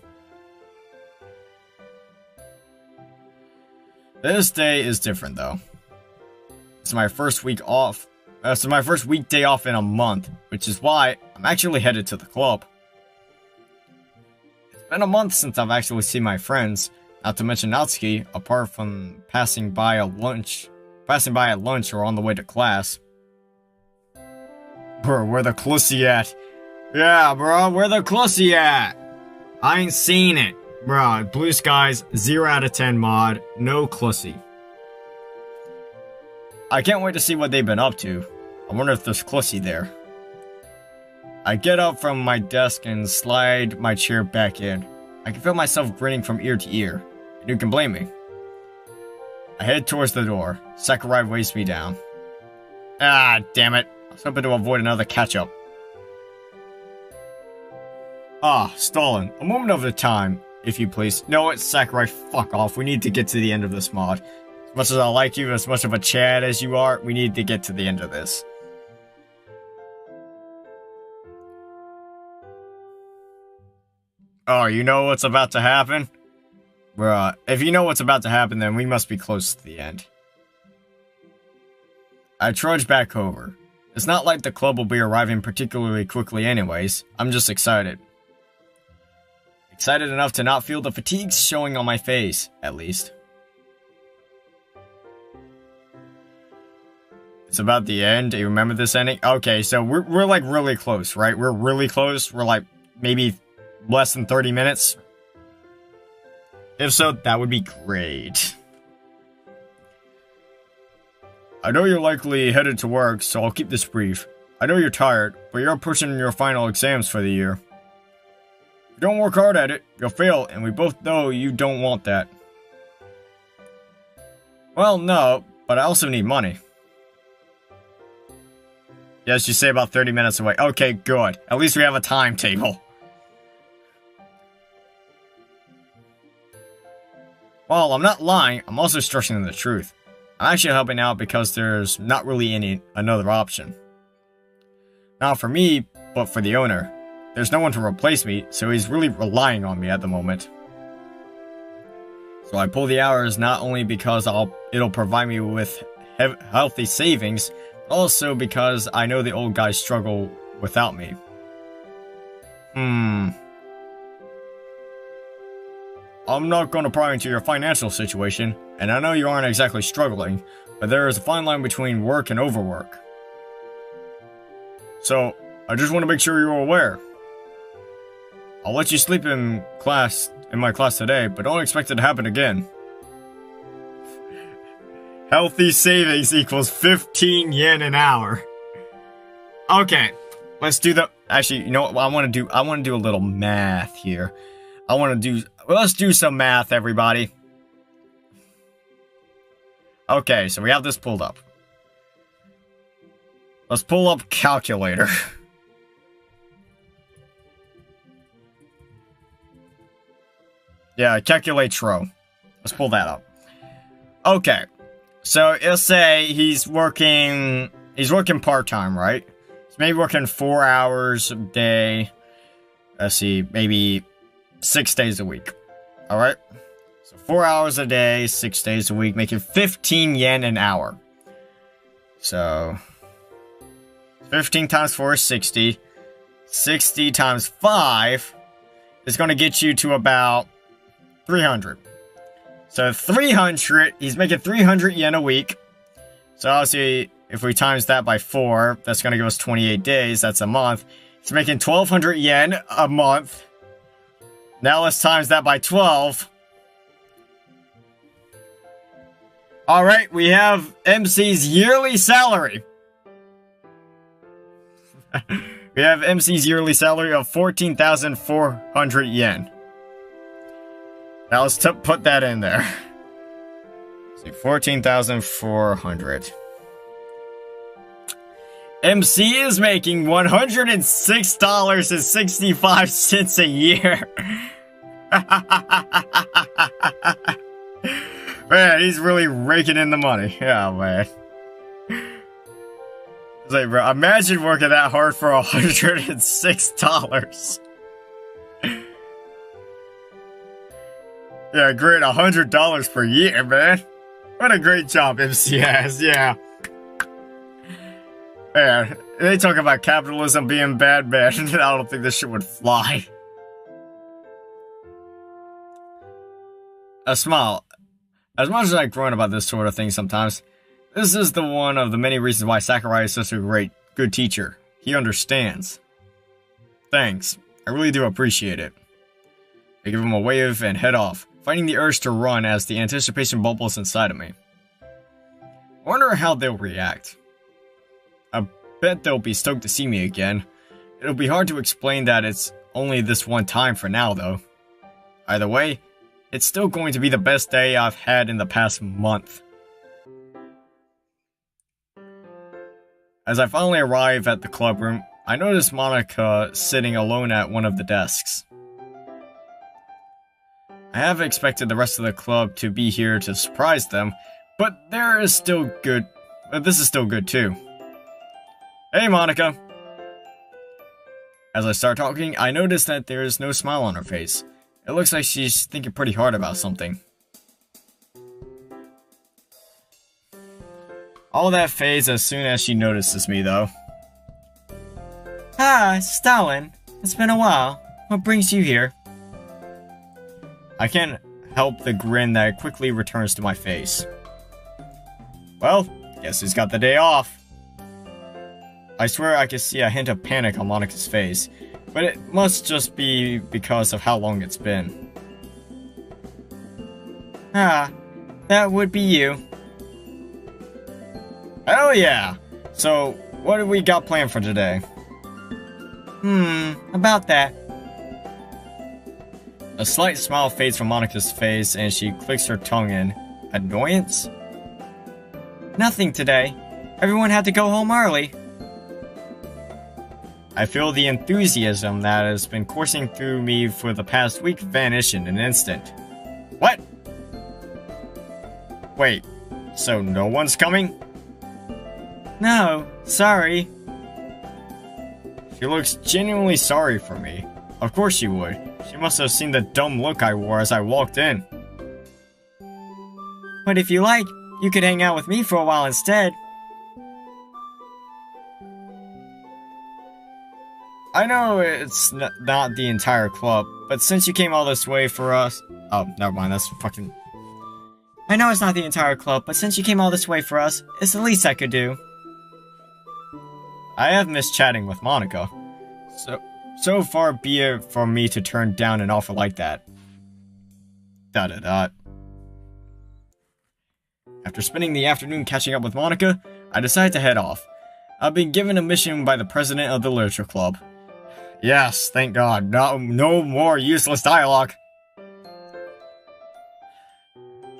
This day is different, though. It's my first week off. It's my first weekday off in a month, which is why I'm actually headed to the club. It's been a month since I've actually seen my friends, not to mention Natsuki, apart from passing by at lunch or on the way to class. Bro, where the clussy at? Yeah, bro, where the clussy at? I ain't seen it. Bro, blue skies, 0 out of 10 mod, no clussy. I can't wait to see what they've been up to. I wonder if there's clussy there. I get up from my desk and slide my chair back in. I can feel myself grinning from ear to ear, and who can blame me? I head towards the door. Sakurai weighs me down. Ah, damn it. I was hoping to avoid another catch-up. Ah, Stalin. A moment of the time, if you please. No, it's Sakurai. Fuck off. We need to get to the end of this mod. As much as I like you, as much of a Chad as you are, we need to get to the end of this. Oh, you know what's about to happen? Bruh, if you know what's about to happen, then we must be close to the end. I trudge back over. It's not like the club will be arriving particularly quickly anyways. I'm just excited. Excited enough to not feel the fatigue showing on my face, at least. It's about the end. Do you remember this ending? Okay, so we're like really close, right? We're really close. We're like maybe less than 30 minutes. If so, that would be great. I know you're likely headed to work, so I'll keep this brief. I know you're tired, but you're approaching your final exams for the year. If you don't work hard at it, you'll fail, and we both know you don't want that. Well, no, but I also need money. Yes, you say about 30 minutes away. Okay, good. At least we have a timetable. Well, I'm not lying, I'm also stressing the truth. I'm actually helping out because there's not really another option. Not for me, but for the owner. There's no one to replace me, so he's really relying on me at the moment. So I pull the hours not only because it'll provide me with healthy savings, but also because I know the old guys struggle without me. I'm not going to pry into your financial situation, and I know you aren't exactly struggling, but there is a fine line between work and overwork. So, I just want to make sure you're aware. I'll let you sleep in my class today, but don't expect it to happen again. Healthy savings equals 15 yen an hour. Okay, let's do the... Actually, you know what I want to do? I want to do a little math here. Let's do some math, everybody. Okay, so we have this pulled up. Let's pull up calculator. Yeah, calculatro. Let's pull that up. Okay, so let's say he's working part-time, right? He's maybe working 4 hours a day. Let's see, maybe 6 days a week. Alright? So 4 hours a day, 6 days a week, making 15 yen an hour. So 15 times 4 is 60. 60 times 5 is going to get you to about 300. So 300, he's making 300 yen a week. So obviously, if we times that by 4, that's going to give us 28 days. That's a month. He's making 1,200 yen a month. Now let's times that by 12. Alright, we have MC's yearly salary. We have MC's yearly salary of 14,400 yen. Now let's put that in there. See, 14,400. MC is making $106.65 a year. Man, he's really raking in the money. Yeah, man. It's like, bro, imagine working that hard for $106. Yeah, great, $100 per year, man. What a great job MC has, yeah. Man, they talk about capitalism being bad, man. I don't think this shit would fly. A smile. As much as I groan about this sort of thing sometimes, this is the one of the many reasons why Sakurai is such a good teacher. He understands. Thanks. I really do appreciate it. I give him a wave and head off, fighting the urge to run as the anticipation bubbles inside of me. I wonder how they'll react. I bet they'll be stoked to see me again. It'll be hard to explain that it's only this one time for now, though. Either way, it's still going to be the best day I've had in the past month. As I finally arrive at the clubroom, I notice Monica sitting alone at one of the desks. I have expected the rest of the club to be here to surprise them, but this is still good too. Hey, Monica! As I start talking, I notice that there is no smile on her face. It looks like she's thinking pretty hard about something. All that fades as soon as she notices me, though. Hi, Stalin. It's been a while. What brings you here? I can't help the grin that quickly returns to my face. Well, guess he's got the day off. I swear I could see a hint of panic on Monika's face, but it must just be because of how long it's been. Ah, that would be you. Hell yeah! So, what do we got planned for today? About that. A slight smile fades from Monika's face and she clicks her tongue in. Annoyance? Nothing today. Everyone had to go home early. I feel the enthusiasm that has been coursing through me for the past week vanish in an instant. What? Wait, so no one's coming? No, sorry. She looks genuinely sorry for me. Of course she would. She must have seen the dumb look I wore as I walked in. But if you like, you could hang out with me for a while instead. I know it's not the entire club, but since you came all this way for us... Oh, never mind, that's fucking... I know it's not the entire club, but since you came all this way for us, it's the least I could do. I have missed chatting with Monika. So far be it for me to turn down an offer like that. ... After spending the afternoon catching up with Monika, I decide to head off. I've been given a mission by the president of the literature club. Yes, thank God. No more useless dialogue.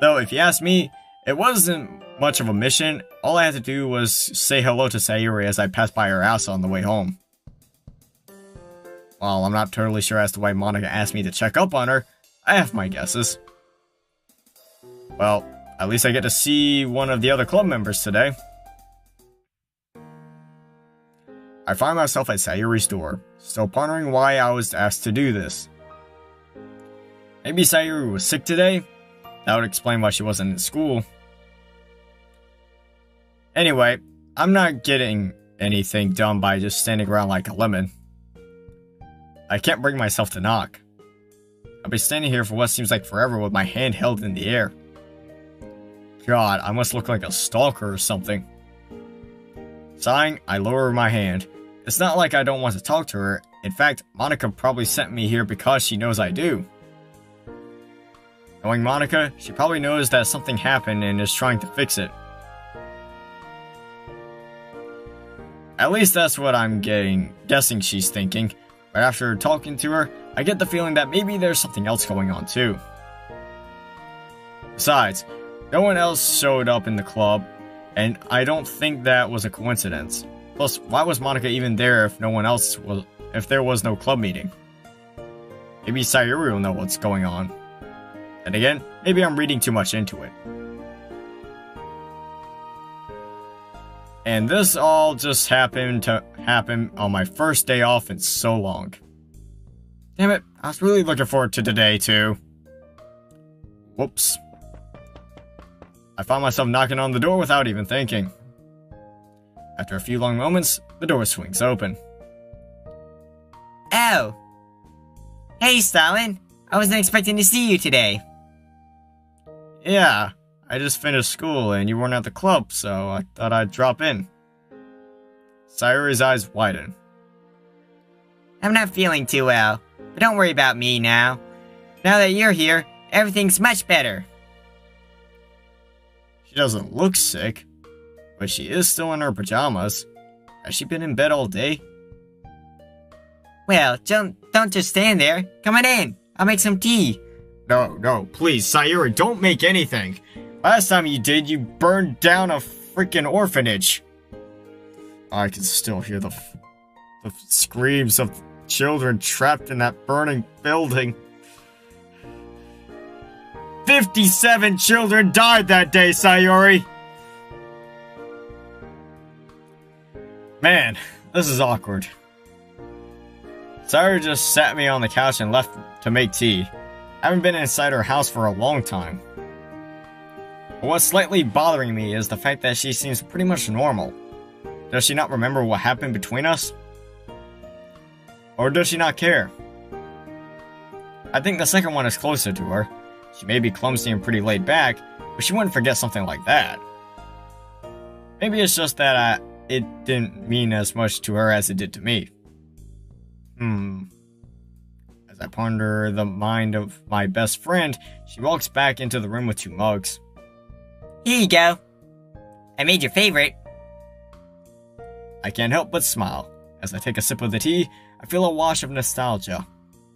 Though, if you ask me, it wasn't much of a mission. All I had to do was say hello to Sayuri as I passed by her house on the way home. While I'm not totally sure as to why Monika asked me to check up on her, I have my guesses. Well, at least I get to see one of the other club members today. I find myself at Sayuri's door, still pondering why I was asked to do this. Maybe Sayuri was sick today? That would explain why she wasn't in school. Anyway, I'm not getting anything done by just standing around like a lemon. I can't bring myself to knock. I've been standing here for what seems like forever with my hand held in the air. God, I must look like a stalker or something. Sighing, I lower my hand. It's not like I don't want to talk to her. In fact, Monika probably sent me here because she knows I do. Knowing Monika, she probably knows that something happened and is trying to fix it. At least that's what I'm guessing she's thinking. But after talking to her, I get the feeling that maybe there's something else going on too. Besides, no one else showed up in the club, and I don't think that was a coincidence. Plus, why was Monika even there if if there was no club meeting? Maybe Sayuri will know what's going on. And again, maybe I'm reading too much into it. And this all just happened to happen on my first day off in so long. Damn it, I was really looking forward to today too. Whoops. I found myself knocking on the door without even thinking. After a few long moments, the door swings open. Oh. Hey, Stalin. I wasn't expecting to see you today. Yeah, I just finished school and you weren't at the club, so I thought I'd drop in. Sayuri's eyes widen. I'm not feeling too well, but don't worry about me now. Now that you're here, everything's much better. She doesn't look sick, but she is still in her pajamas. Has she been in bed all day? Well, don't just stand there. Come on in. I'll make some tea. No, please, Sayuri, don't make anything. Last time you did, you burned down a freaking orphanage. I can still hear the screams of children trapped in that burning building. 57 children died that day, Sayuri! Man, this is awkward. Sayuri just sat me on the couch and left to make tea. I haven't been inside her house for a long time. But what's slightly bothering me is the fact that she seems pretty much normal. Does she not remember what happened between us? Or does she not care? I think the second one is closer to her. She may be clumsy and pretty laid back, but she wouldn't forget something like that. Maybe it's just that it didn't mean as much to her as it did to me. As I ponder the mind of my best friend, she walks back into the room with 2 mugs. Here you go. I made your favorite. I can't help but smile. As I take a sip of the tea, I feel a wash of nostalgia.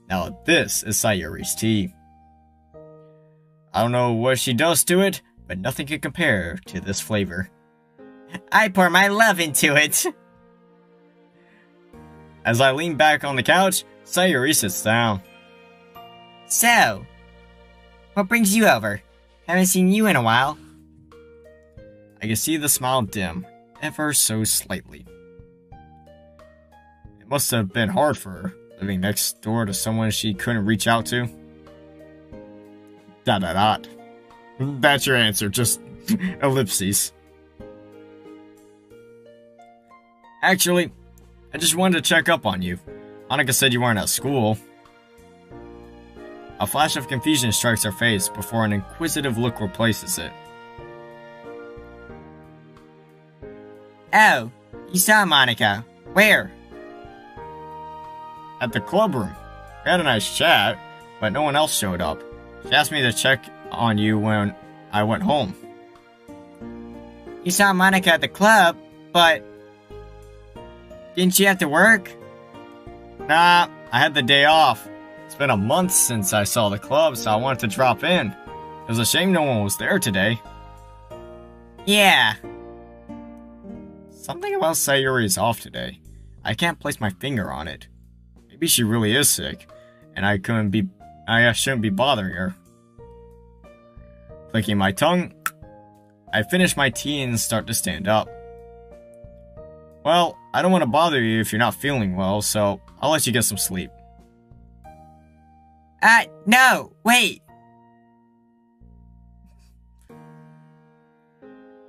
Now this is Sayuri's tea. I don't know what she does to it, but nothing can compare to this flavor. I pour my love into it. As I lean back on the couch, Sayuri sits down. So, what brings you over? Haven't seen you in a while. I can see the smile dim, ever so slightly. It must have been hard for her, living next door to someone she couldn't reach out to. ... That's your answer, just ellipses. Actually, I just wanted to check up on you. Annika said you weren't at school. A flash of confusion strikes her face before an inquisitive look replaces it. Oh, you saw Monica. Where? At the club room. We had a nice chat, but no one else showed up. She asked me to check on you when I went home. You saw Monica at the club, but... didn't you have to work? Nah, I had the day off. It's been a month since I saw the club, so I wanted to drop in. It was a shame no one was there today. Yeah. Something about Sayuri is off today. I can't place my finger on it. Maybe she really is sick, and I shouldn't be bothering her. Clicking my tongue, I finish my tea and start to stand up. Well, I don't want to bother you if you're not feeling well, so I'll let you get some sleep. No, wait.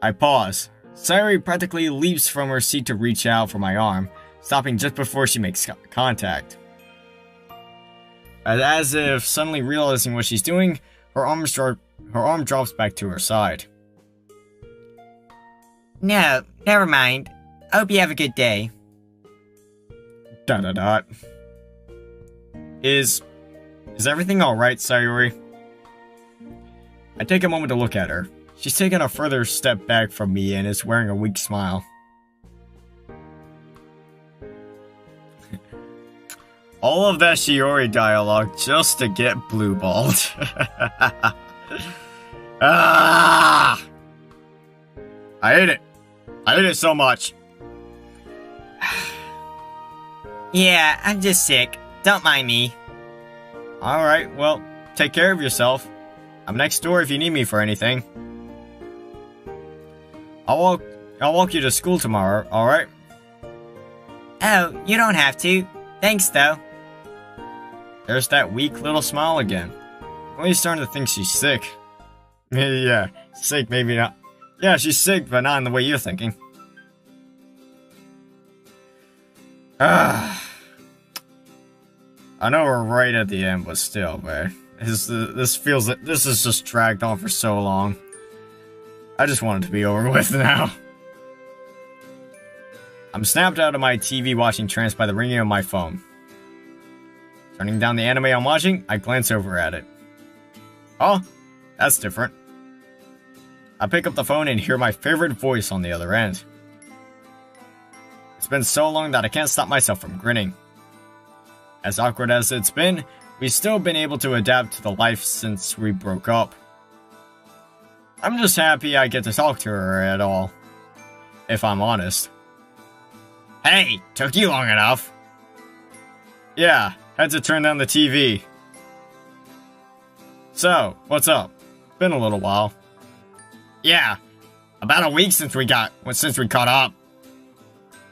I pause. Sayuri practically leaps from her seat to reach out for my arm, stopping just before she makes contact. As if suddenly realizing what she's doing, her arm drops back to her side. No, never mind. I hope you have a good day. ... Is everything alright, Sayuri? I take a moment to look at her. She's taken a further step back from me and is wearing a weak smile. All of that Shiori dialogue just to get blue-balled. Ah! I hate it. I hate it so much. Yeah, I'm just sick. Don't mind me. Alright, well, take care of yourself. I'm next door if you need me for anything. I'll walk you to school tomorrow, alright? Oh, you don't have to. Thanks, though. There's that weak little smile again. I'm really starting to think she's sick. Yeah, sick, maybe not. Yeah, she's sick, but not in the way you're thinking. I know we're right at the end, but still, man. This feels like this has just dragged on for so long. I just want it to be over with now. I'm snapped out of my TV watching trance by the ringing of my phone. Turning down the anime I'm watching, I glance over at it. Oh, that's different. I pick up the phone and hear my favorite voice on the other end. It's been so long that I can't stop myself from grinning. As awkward as it's been, we've still been able to adapt to the life since we broke up. I'm just happy I get to talk to her at all, if I'm honest. Hey, took you long enough. Yeah, had to turn down the TV. So, what's up? Been a little while. Yeah, about a week since we caught up.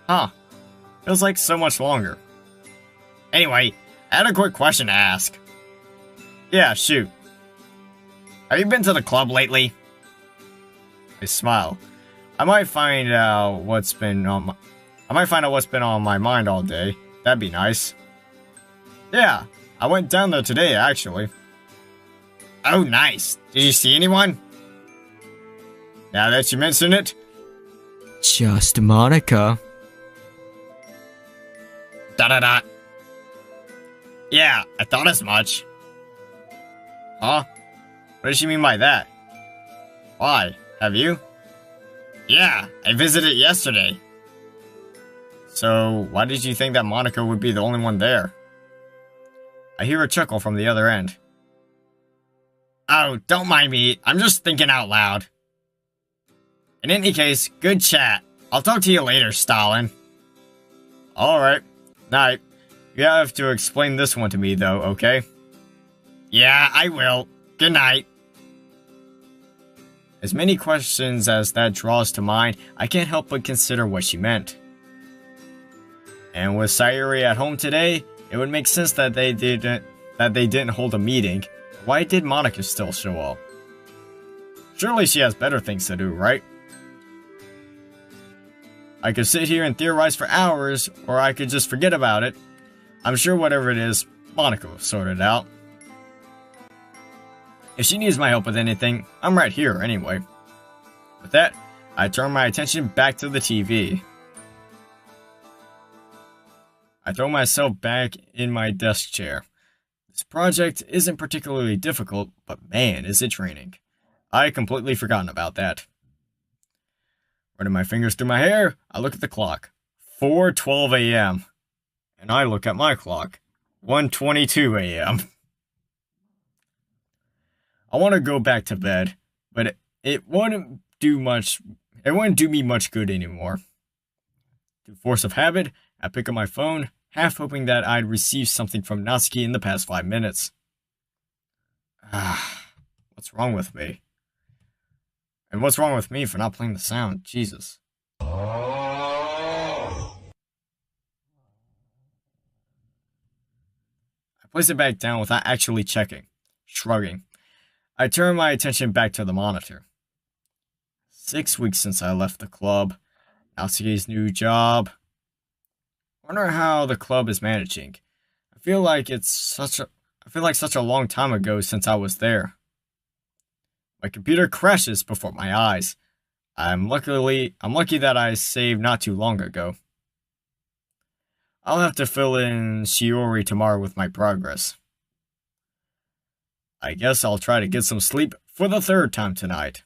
Huh, feels like so much longer. Anyway, I had a quick question to ask. Yeah, shoot. Have you been to the club lately? I smile. I might find out what's been on my mind all day. That'd be nice. Yeah, I went down there today, actually. Oh, nice. Did you see anyone? Now that you mention it. Just Monica. Da-da-da. Yeah, I thought as much. Huh? What does she mean by that? Why? Have you? Yeah, I visited yesterday. So, why did you think that Monica would be the only one there? I hear a chuckle from the other end. Oh, don't mind me. I'm just thinking out loud. In any case, good chat. I'll talk to you later, Stalin. Alright. Night. You have to explain this one to me, though, okay? Yeah, I will. Good night. As many questions as that draws to mind, I can't help but consider what she meant. And with Sayuri at home today, it would make sense that they didn't hold a meeting. Why did Monica still show up? Surely she has better things to do, right? I could sit here and theorize for hours, or I could just forget about it. I'm sure whatever it is, Monica will sort it out. If she needs my help with anything, I'm right here anyway. With that, I turn my attention back to the TV. I throw myself back in my desk chair. This project isn't particularly difficult, but man, is it draining. I completely forgotten about that. Running my fingers through my hair, I look at the clock. 4:12 a.m. And I look at my clock. 1:22 a.m. I want to go back to bed, but it wouldn't do me much good anymore. Through force of habit, I pick up my phone, half hoping that I'd received something from Natsuki in the past 5 minutes. What's wrong with me? And what's wrong with me for not playing the sound? Jesus. I place it back down without actually checking. Shrugging. I turn my attention back to the monitor. 6 weeks since I left the club. Natsuki's new job. Wonder how the club is managing. I feel like such a long time ago since I was there. My computer crashes before my eyes. I'm lucky that I saved not too long ago. I'll have to fill in Shiori tomorrow with my progress. I guess I'll try to get some sleep for the 3rd time tonight.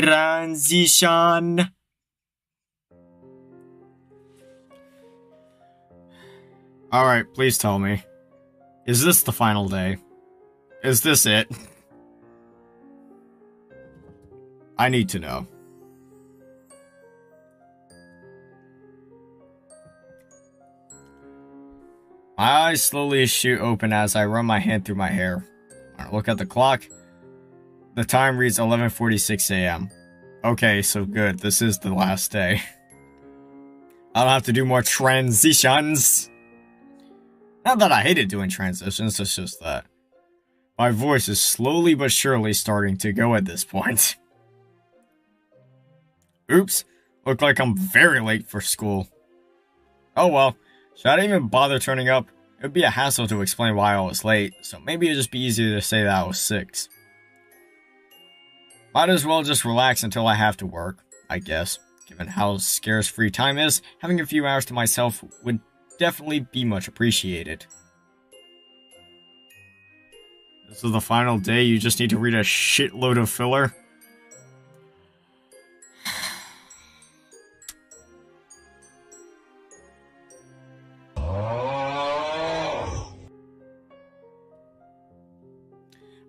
Transition. Alright, please tell me. Is this the final day? Is this it? I need to know. My eyes slowly shoot open as I run my hand through my hair. When I look at the clock, the time reads 11:46 a.m. Okay, so good. This is the last day. I don't have to do more transitions. Not that I hated doing transitions, it's just that my voice is slowly but surely starting to go at this point. Oops, look like I'm very late for school. Oh well, should I even bother turning up? It would be a hassle to explain why I was late, so maybe it'd just be easier to say that I was 6. Might as well just relax until I have to work, I guess. Given how scarce free time is, having a few hours to myself would definitely be much appreciated. This is the final day, you just need to read a shitload of filler?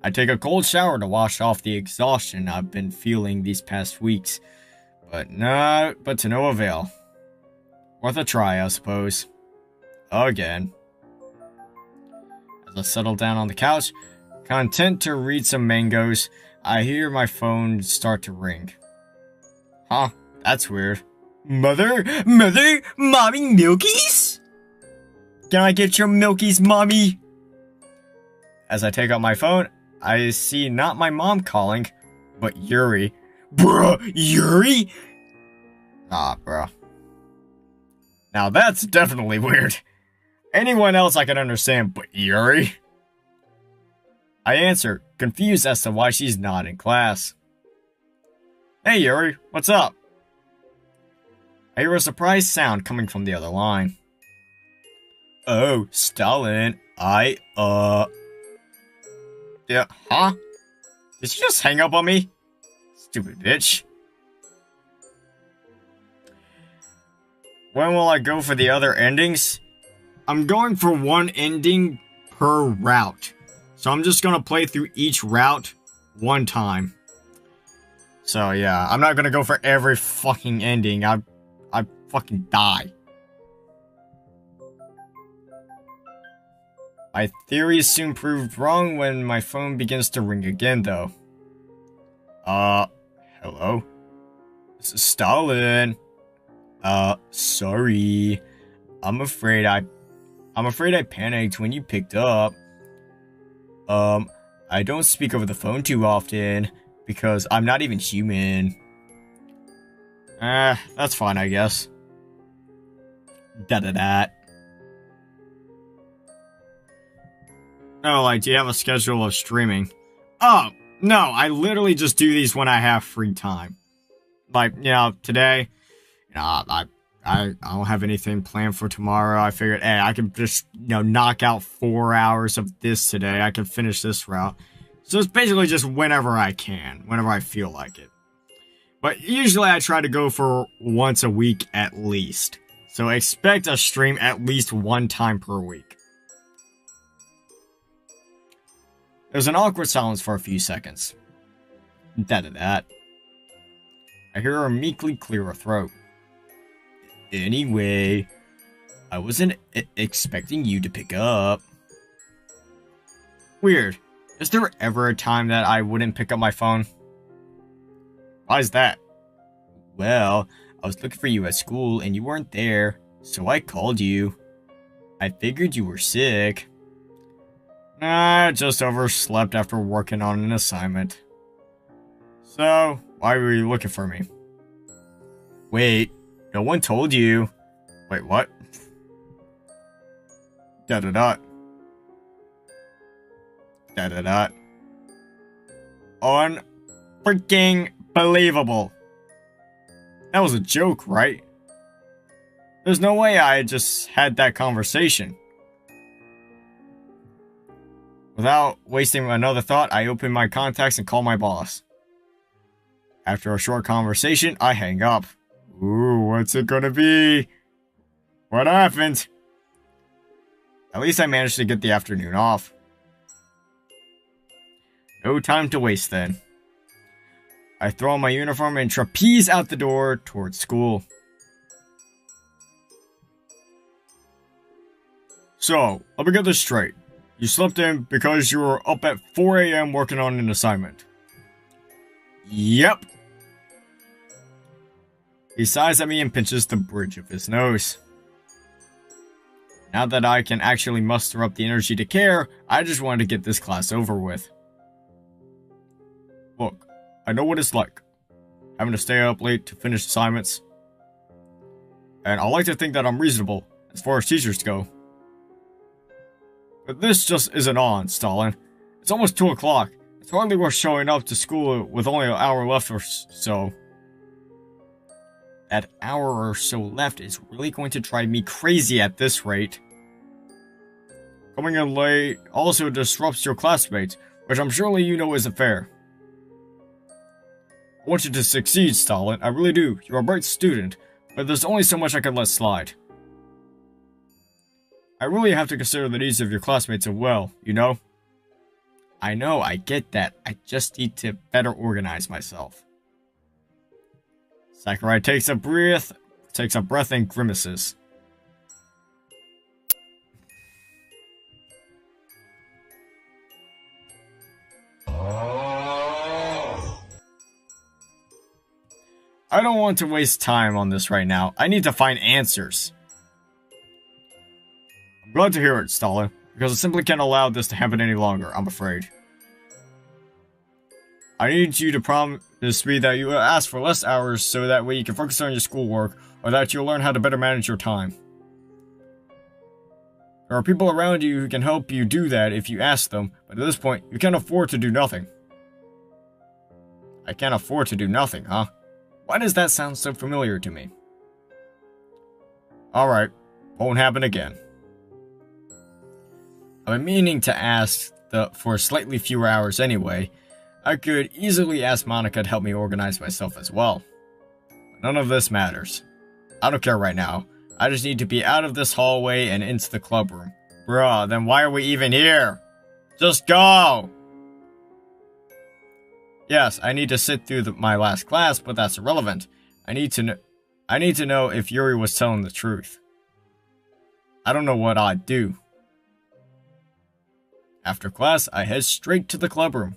I take a cold shower to wash off the exhaustion I've been feeling these past weeks, but to no avail. Worth a try, I suppose. Again. As I settle down on the couch, content to read some mangoes, I hear my phone start to ring. Huh, that's weird. Mother, mommy milkies? Can I get your milkies, mommy? As I take out my phone, I see not my mom calling, But Yuri... Bruh, Yuri? Nah, bruh. Now that's definitely weird. Anyone else I can understand, but Yuri? I answer, confused as to why she's not in class. Hey Yuri, what's up? I hear a surprised sound coming from the other line. Oh, Stalin, yeah, huh? Did you just hang up on me? Stupid bitch. When will I go for the other endings? I'm going for one ending per route. So I'm just gonna play through each route one time. So yeah, I'm not gonna go for every fucking ending. I'd fucking die. My theory is soon proved wrong when my phone begins to ring again, though. Hello? This is Stalin. Sorry. I'm afraid I panicked when you picked up. I don't speak over the phone too often, because I'm not even human. That's fine, I guess. Da-da-da. Oh, like, do you have a schedule of streaming? Oh, no, I literally just do these when I have free time. Like, you know, today, you know, I don't have anything planned for tomorrow. I figured, hey, I can just, you know, knock out 4 hours of this today. I can finish this route. So it's basically just whenever I can, whenever I feel like it. But usually I try to go for once a week at least. So expect a stream at least one time per week. There's an awkward silence for a few seconds. Da-da-da. I hear her meekly clear her throat. Anyway, I wasn't expecting you to pick up. Weird. Is there ever a time that I wouldn't pick up my phone? Why is that? Well, I was looking for you at school and you weren't there, so I called you. I figured you were sick. I just overslept after working on an assignment. So, why were you looking for me? Wait, no one told you. Wait, what? Da-da-da. Da-da-da. Unfreaking believable. That was a joke, right? There's no way I just had that conversation. Without wasting another thought, I open my contacts and call my boss. After a short conversation, I hang up. Ooh, what's it gonna be? What happened? At least I managed to get the afternoon off. No time to waste then. I throw on my uniform and trapeze out the door towards school. So, let me get this straight. You slept in because you were up at 4 a.m. working on an assignment. Yep. He sighs at me and pinches the bridge of his nose. Now that I can actually muster up the energy to care, I just wanted to get this class over with. Look, I know what it's like. Having to stay up late to finish assignments. And I like to think that I'm reasonable, as far as teachers go. But this just isn't on, Stalin. It's almost 2 o'clock. It's hardly worth showing up to school with only an hour left or so. That hour or so left is really going to drive me crazy at this rate. Coming in late also disrupts your classmates, which I'm sure you know isn't fair. I want you to succeed, Stalin. I really do. You're a bright student, but there's only so much I can let slide. I really have to consider the needs of your classmates as well, you know? I know, I get that. I just need to better organize myself. Sakurai takes a breath and grimaces. I don't want to waste time on this right now. I need to find answers. I'm glad to hear it, Stalin, because I simply can't allow this to happen any longer, I'm afraid. I need you to promise me that you will ask for less hours so that way you can focus on your schoolwork, or that you'll learn how to better manage your time. There are people around you who can help you do that if you ask them, but at this point, you can't afford to do nothing. I can't afford to do nothing, huh? Why does that sound so familiar to me? Alright, won't happen again. I've been meaning to ask for slightly fewer hours anyway. I could easily ask Monica to help me organize myself as well. But none of this matters. I don't care right now. I just need to be out of this hallway and into the club room. Bruh, then why are we even here? Just go! Yes, I need to sit through my last class, but that's irrelevant. I need to know if Yuri was telling the truth. I don't know what I'd do. After class, I head straight to the club room.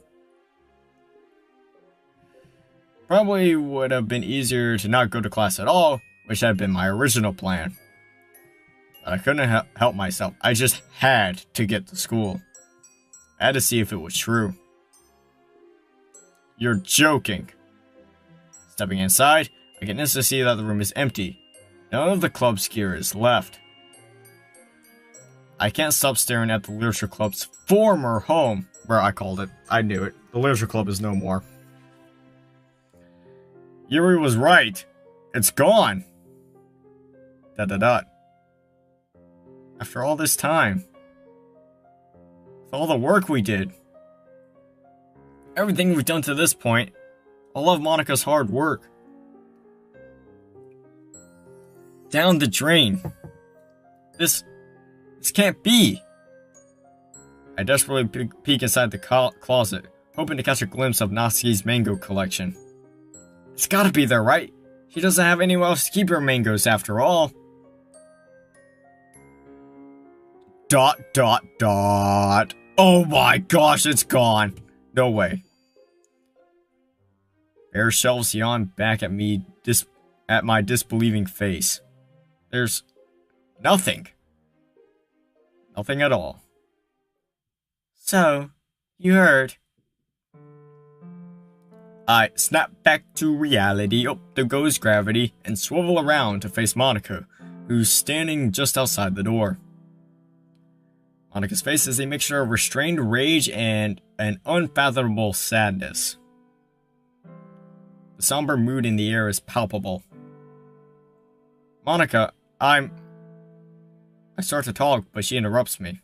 Probably would have been easier to not go to class at all, which had been my original plan. But I couldn't help myself. I just had to get to school. I had to see if it was true. You're joking. Stepping inside, I can instantly see that the room is empty. None of the club's gear is left. I can't stop staring at the Literature Club's former home. Where I called it. I knew it. The Literature Club is no more. Yuri was right. It's gone. ... After all this time. With all the work we did. Everything we've done to this point. All of Monica's hard work. Down the drain. This can't be. I desperately peek inside the closet, hoping to catch a glimpse of Natsuki's mango collection. It's gotta be there, right? She doesn't have anywhere else to keep her mangoes after all. ... Oh my gosh, it's gone. No way. Bare shelves yawn back at me, at my disbelieving face. There's nothing. Nothing at all. So, you heard. I snap back to reality, up there goes gravity, and swivel around to face Monica, who's standing just outside the door. Monica's face is a mixture of restrained rage and an unfathomable sadness. The somber mood in the air is palpable. Monica, I start to talk, but she interrupts me.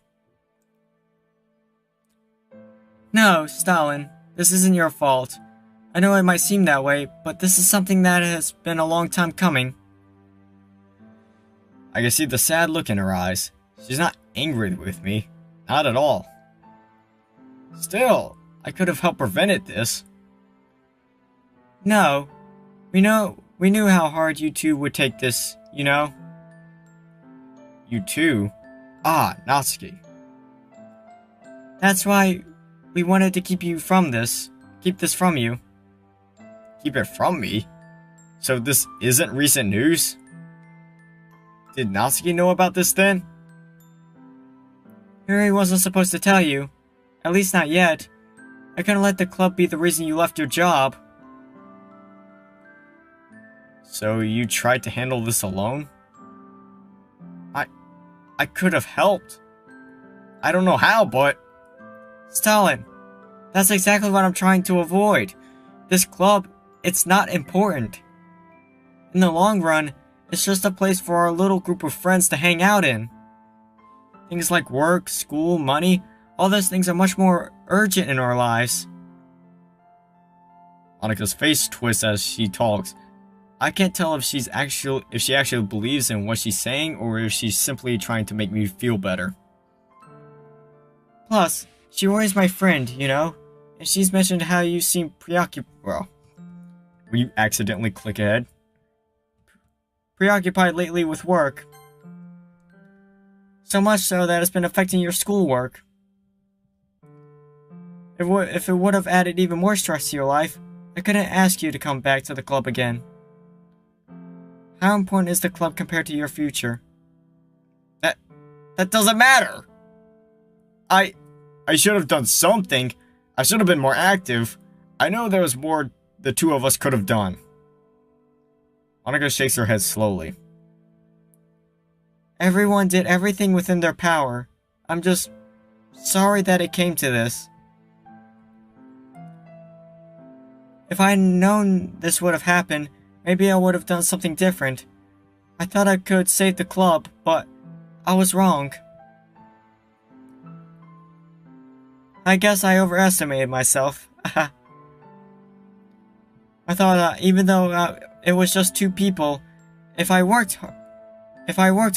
No, Stalin, this isn't your fault. I know it might seem that way, but this is something that has been a long time coming. I can see the sad look in her eyes. She's not angry with me. Not at all. Still, I could have helped prevent this. No. We knew how hard you two would take this, you know? You two? Ah, Natsuki. That's why we wanted to keep this from you. Keep it from me? So this isn't recent news? Did Natsuki know about this then? Yuri wasn't supposed to tell you. At least not yet. I couldn't let the club be the reason you left your job. So you tried to handle this alone? I could have helped. I don't know how, but... Stalin, that's exactly what I'm trying to avoid. This club, it's not important. In the long run, it's just a place for our little group of friends to hang out in. Things like work, school, money, all those things are much more urgent in our lives. Monica's face twists as she talks. I can't tell if she actually believes in what she's saying or if she's simply trying to make me feel better. Plus, she worries my friend, you know? And she's mentioned how you seem preoccupied. Well, will you accidentally click ahead? Preoccupied lately with work. So much so that it's been affecting your schoolwork. If it would have added even more stress to your life, I couldn't ask you to come back to the club again. How important is the club compared to your future? That doesn't matter! I should have done something. I should have been more active. I know there was more the two of us could have done. Monica shakes her head slowly. Everyone did everything within their power. I'm just sorry that it came to this. If I had known this would have happened, maybe I would have done something different. I thought I could save the club, but I was wrong. I guess I overestimated myself. I thought even though it was just 2 people, if I worked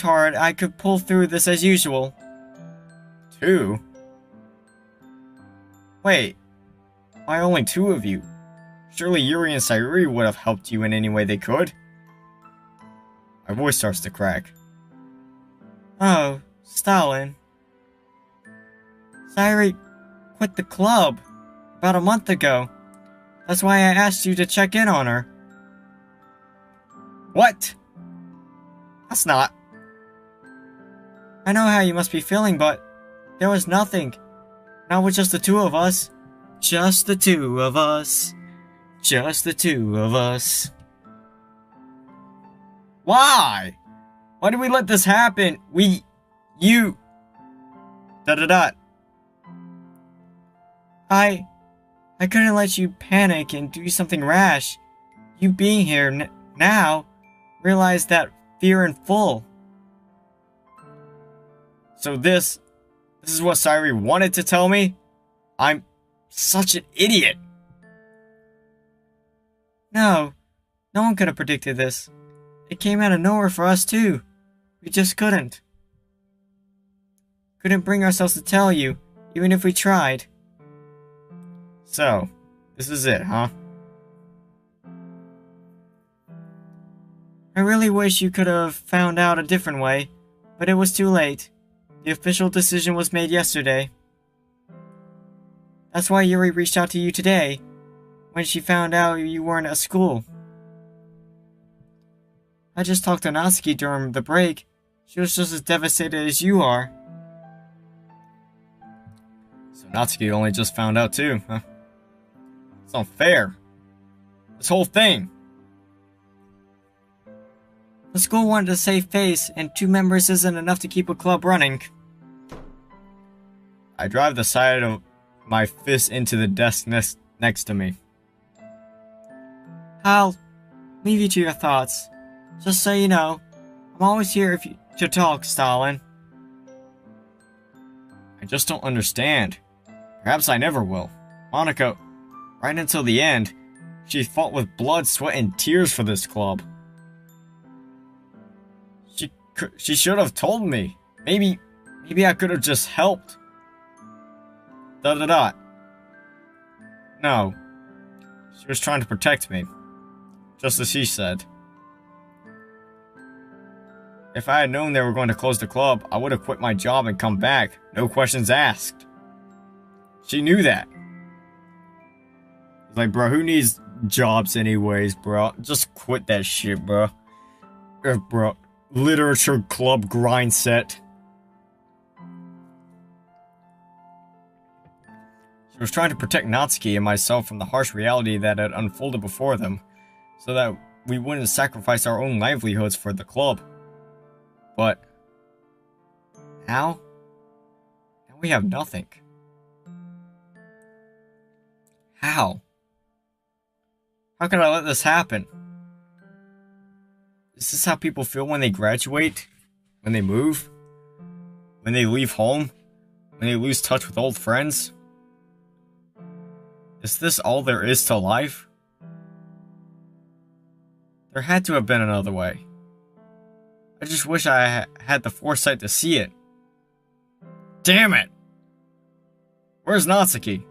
hard, I could pull through this as usual. 2? Wait, why only 2 of you? Surely Yuri and Sayuri would have helped you in any way they could. My voice starts to crack. Oh, Stalin. Sayuri quit the club about a month ago. That's why I asked you to check in on her. What? That's not... I know how you must be feeling, but there was nothing. Not with just the 2 of us. Just the 2 of us. Just the 2 of us. Why? Why did we let this happen? You... I couldn't let you panic and do something rash. You being here now, realize that fear in full. So this is what Sayuri wanted to tell me? I'm such an idiot. No one could have predicted this. It came out of nowhere for us too. We just couldn't. Couldn't bring ourselves to tell you, even if we tried. So, this is it, huh? I really wish you could have found out a different way, but it was too late. The official decision was made yesterday. That's why Yuri reached out to you today, when she found out you weren't at school. I just talked to Natsuki during the break. She was just as devastated as you are. So Natsuki only just found out too, huh? It's unfair. This whole thing. The school wanted to save face, and 2 members isn't enough to keep a club running. I drive the side of my fist into the desk next to me. I'll leave you to your thoughts. Just so you know, I'm always here to talk, Stalin. I just don't understand. Perhaps I never will. Monica, right until the end, she fought with blood, sweat, and tears for this club. She should have told me. Maybe I could have just helped. No. She was trying to protect me. Just as she said. If I had known they were going to close the club, I would have quit my job and come back. No questions asked. She knew that. It's like, bro, who needs jobs anyways, bro? Just quit that shit, bro. Bro. Literature club grind set. She was trying to protect Natsuki and myself from the harsh reality that had unfolded before them, so that we wouldn't sacrifice our own livelihoods for the club. But now we have nothing. How? How could I let this happen? Is this how people feel when they graduate? When they move? When they leave home? When they lose touch with old friends? Is this all there is to life? There had to have been another way. I just wish I had the foresight to see it. Damn it! Where's Natsuki?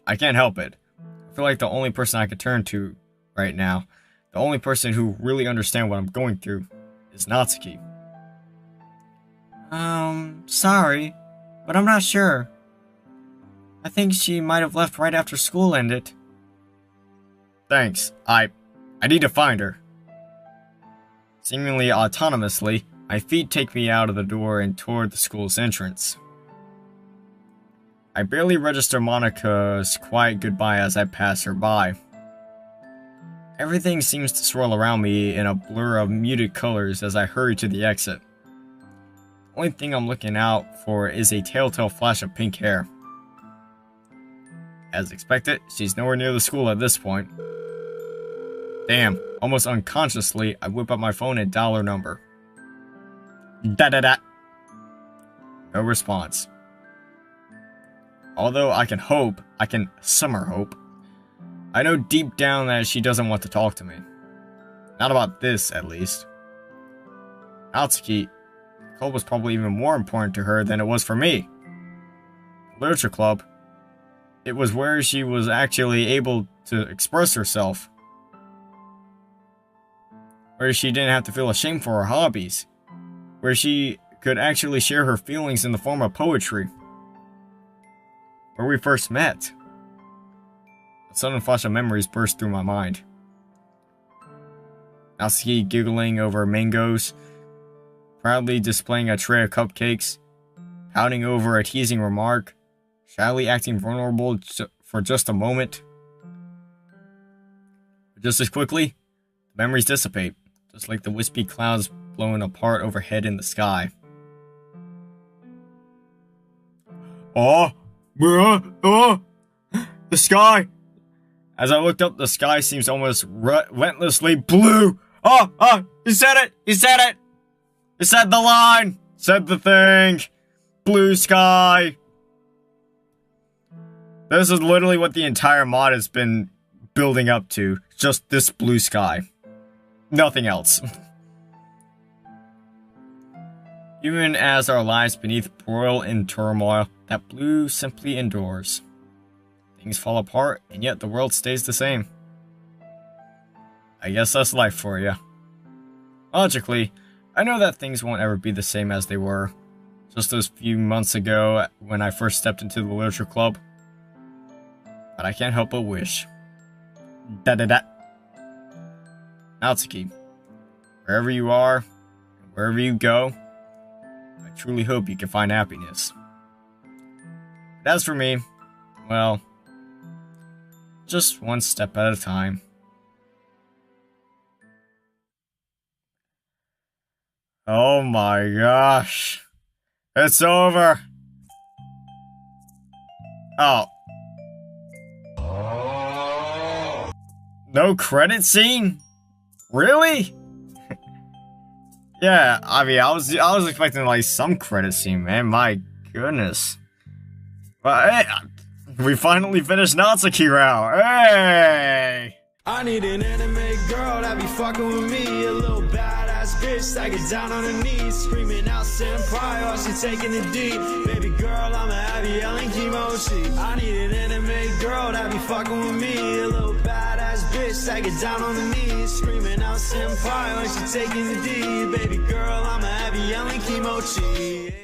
I can't help it. I feel like the only person I could turn to right now, the only person who really understands what I'm going through, is Natsuki. Sorry, but I'm not sure. I think she might have left right after school ended. Thanks. I need to find her. Seemingly autonomously, my feet take me out of the door and toward the school's entrance. I barely register Monica's quiet goodbye as I pass her by. Everything seems to swirl around me in a blur of muted colors as I hurry to the exit. The only thing I'm looking out for is a telltale flash of pink hair. As expected, she's nowhere near the school at this point. Damn, almost unconsciously, I whip out my phone and dial her number. Da-da-da. No response. Although I can summer hope. I know deep down that she doesn't want to talk to me. Not about this, at least. Natsuki, the club was probably even more important to her than it was for me. Literature club. It was where she was actually able to express herself. Where she didn't have to feel ashamed for her hobbies. Where she could actually share her feelings in the form of poetry. Where we first met. A sudden flash of memories burst through my mind. Natsuki giggling over mangoes, proudly displaying a tray of cupcakes, pouting over a teasing remark, shyly acting vulnerable for just a moment. But just as quickly, the memories dissipate, just like the wispy clouds blowing apart overhead in the sky. The sky! As I looked up, the sky seems almost relentlessly blue. He said it! He said it! He said the line! Said the thing! Blue sky! This is literally what the entire mod has been building up to. Just this blue sky. Nothing else. Even as our lives beneath broil in turmoil, that blue simply endures. Things fall apart, and yet the world stays the same. I guess that's life for you. Logically, I know that things won't ever be the same as they were. Just those few months ago, when I first stepped into the literature club. But I can't help but wish. Da-da-da. Natsuki, wherever you are, wherever you go, I truly hope you can find happiness. But as for me, well, just one step at a time. Oh my gosh. It's over. Oh. No credit scene? Really? Yeah, I mean, I was expecting like some credit scene, man. My goodness. But hey, we finally finished Natsuki round. Hey! I need an anime girl that be fucking with me. A little badass bitch that gets down on her knees, screaming out senpai while she taking the D. Baby girl, I'ma have you yelling kimochi. I need an anime girl that be fucking with me. A little badass bitch that gets down on her knees, screaming out senpai while she taking the D. Baby girl, I'ma have you yelling kimochi.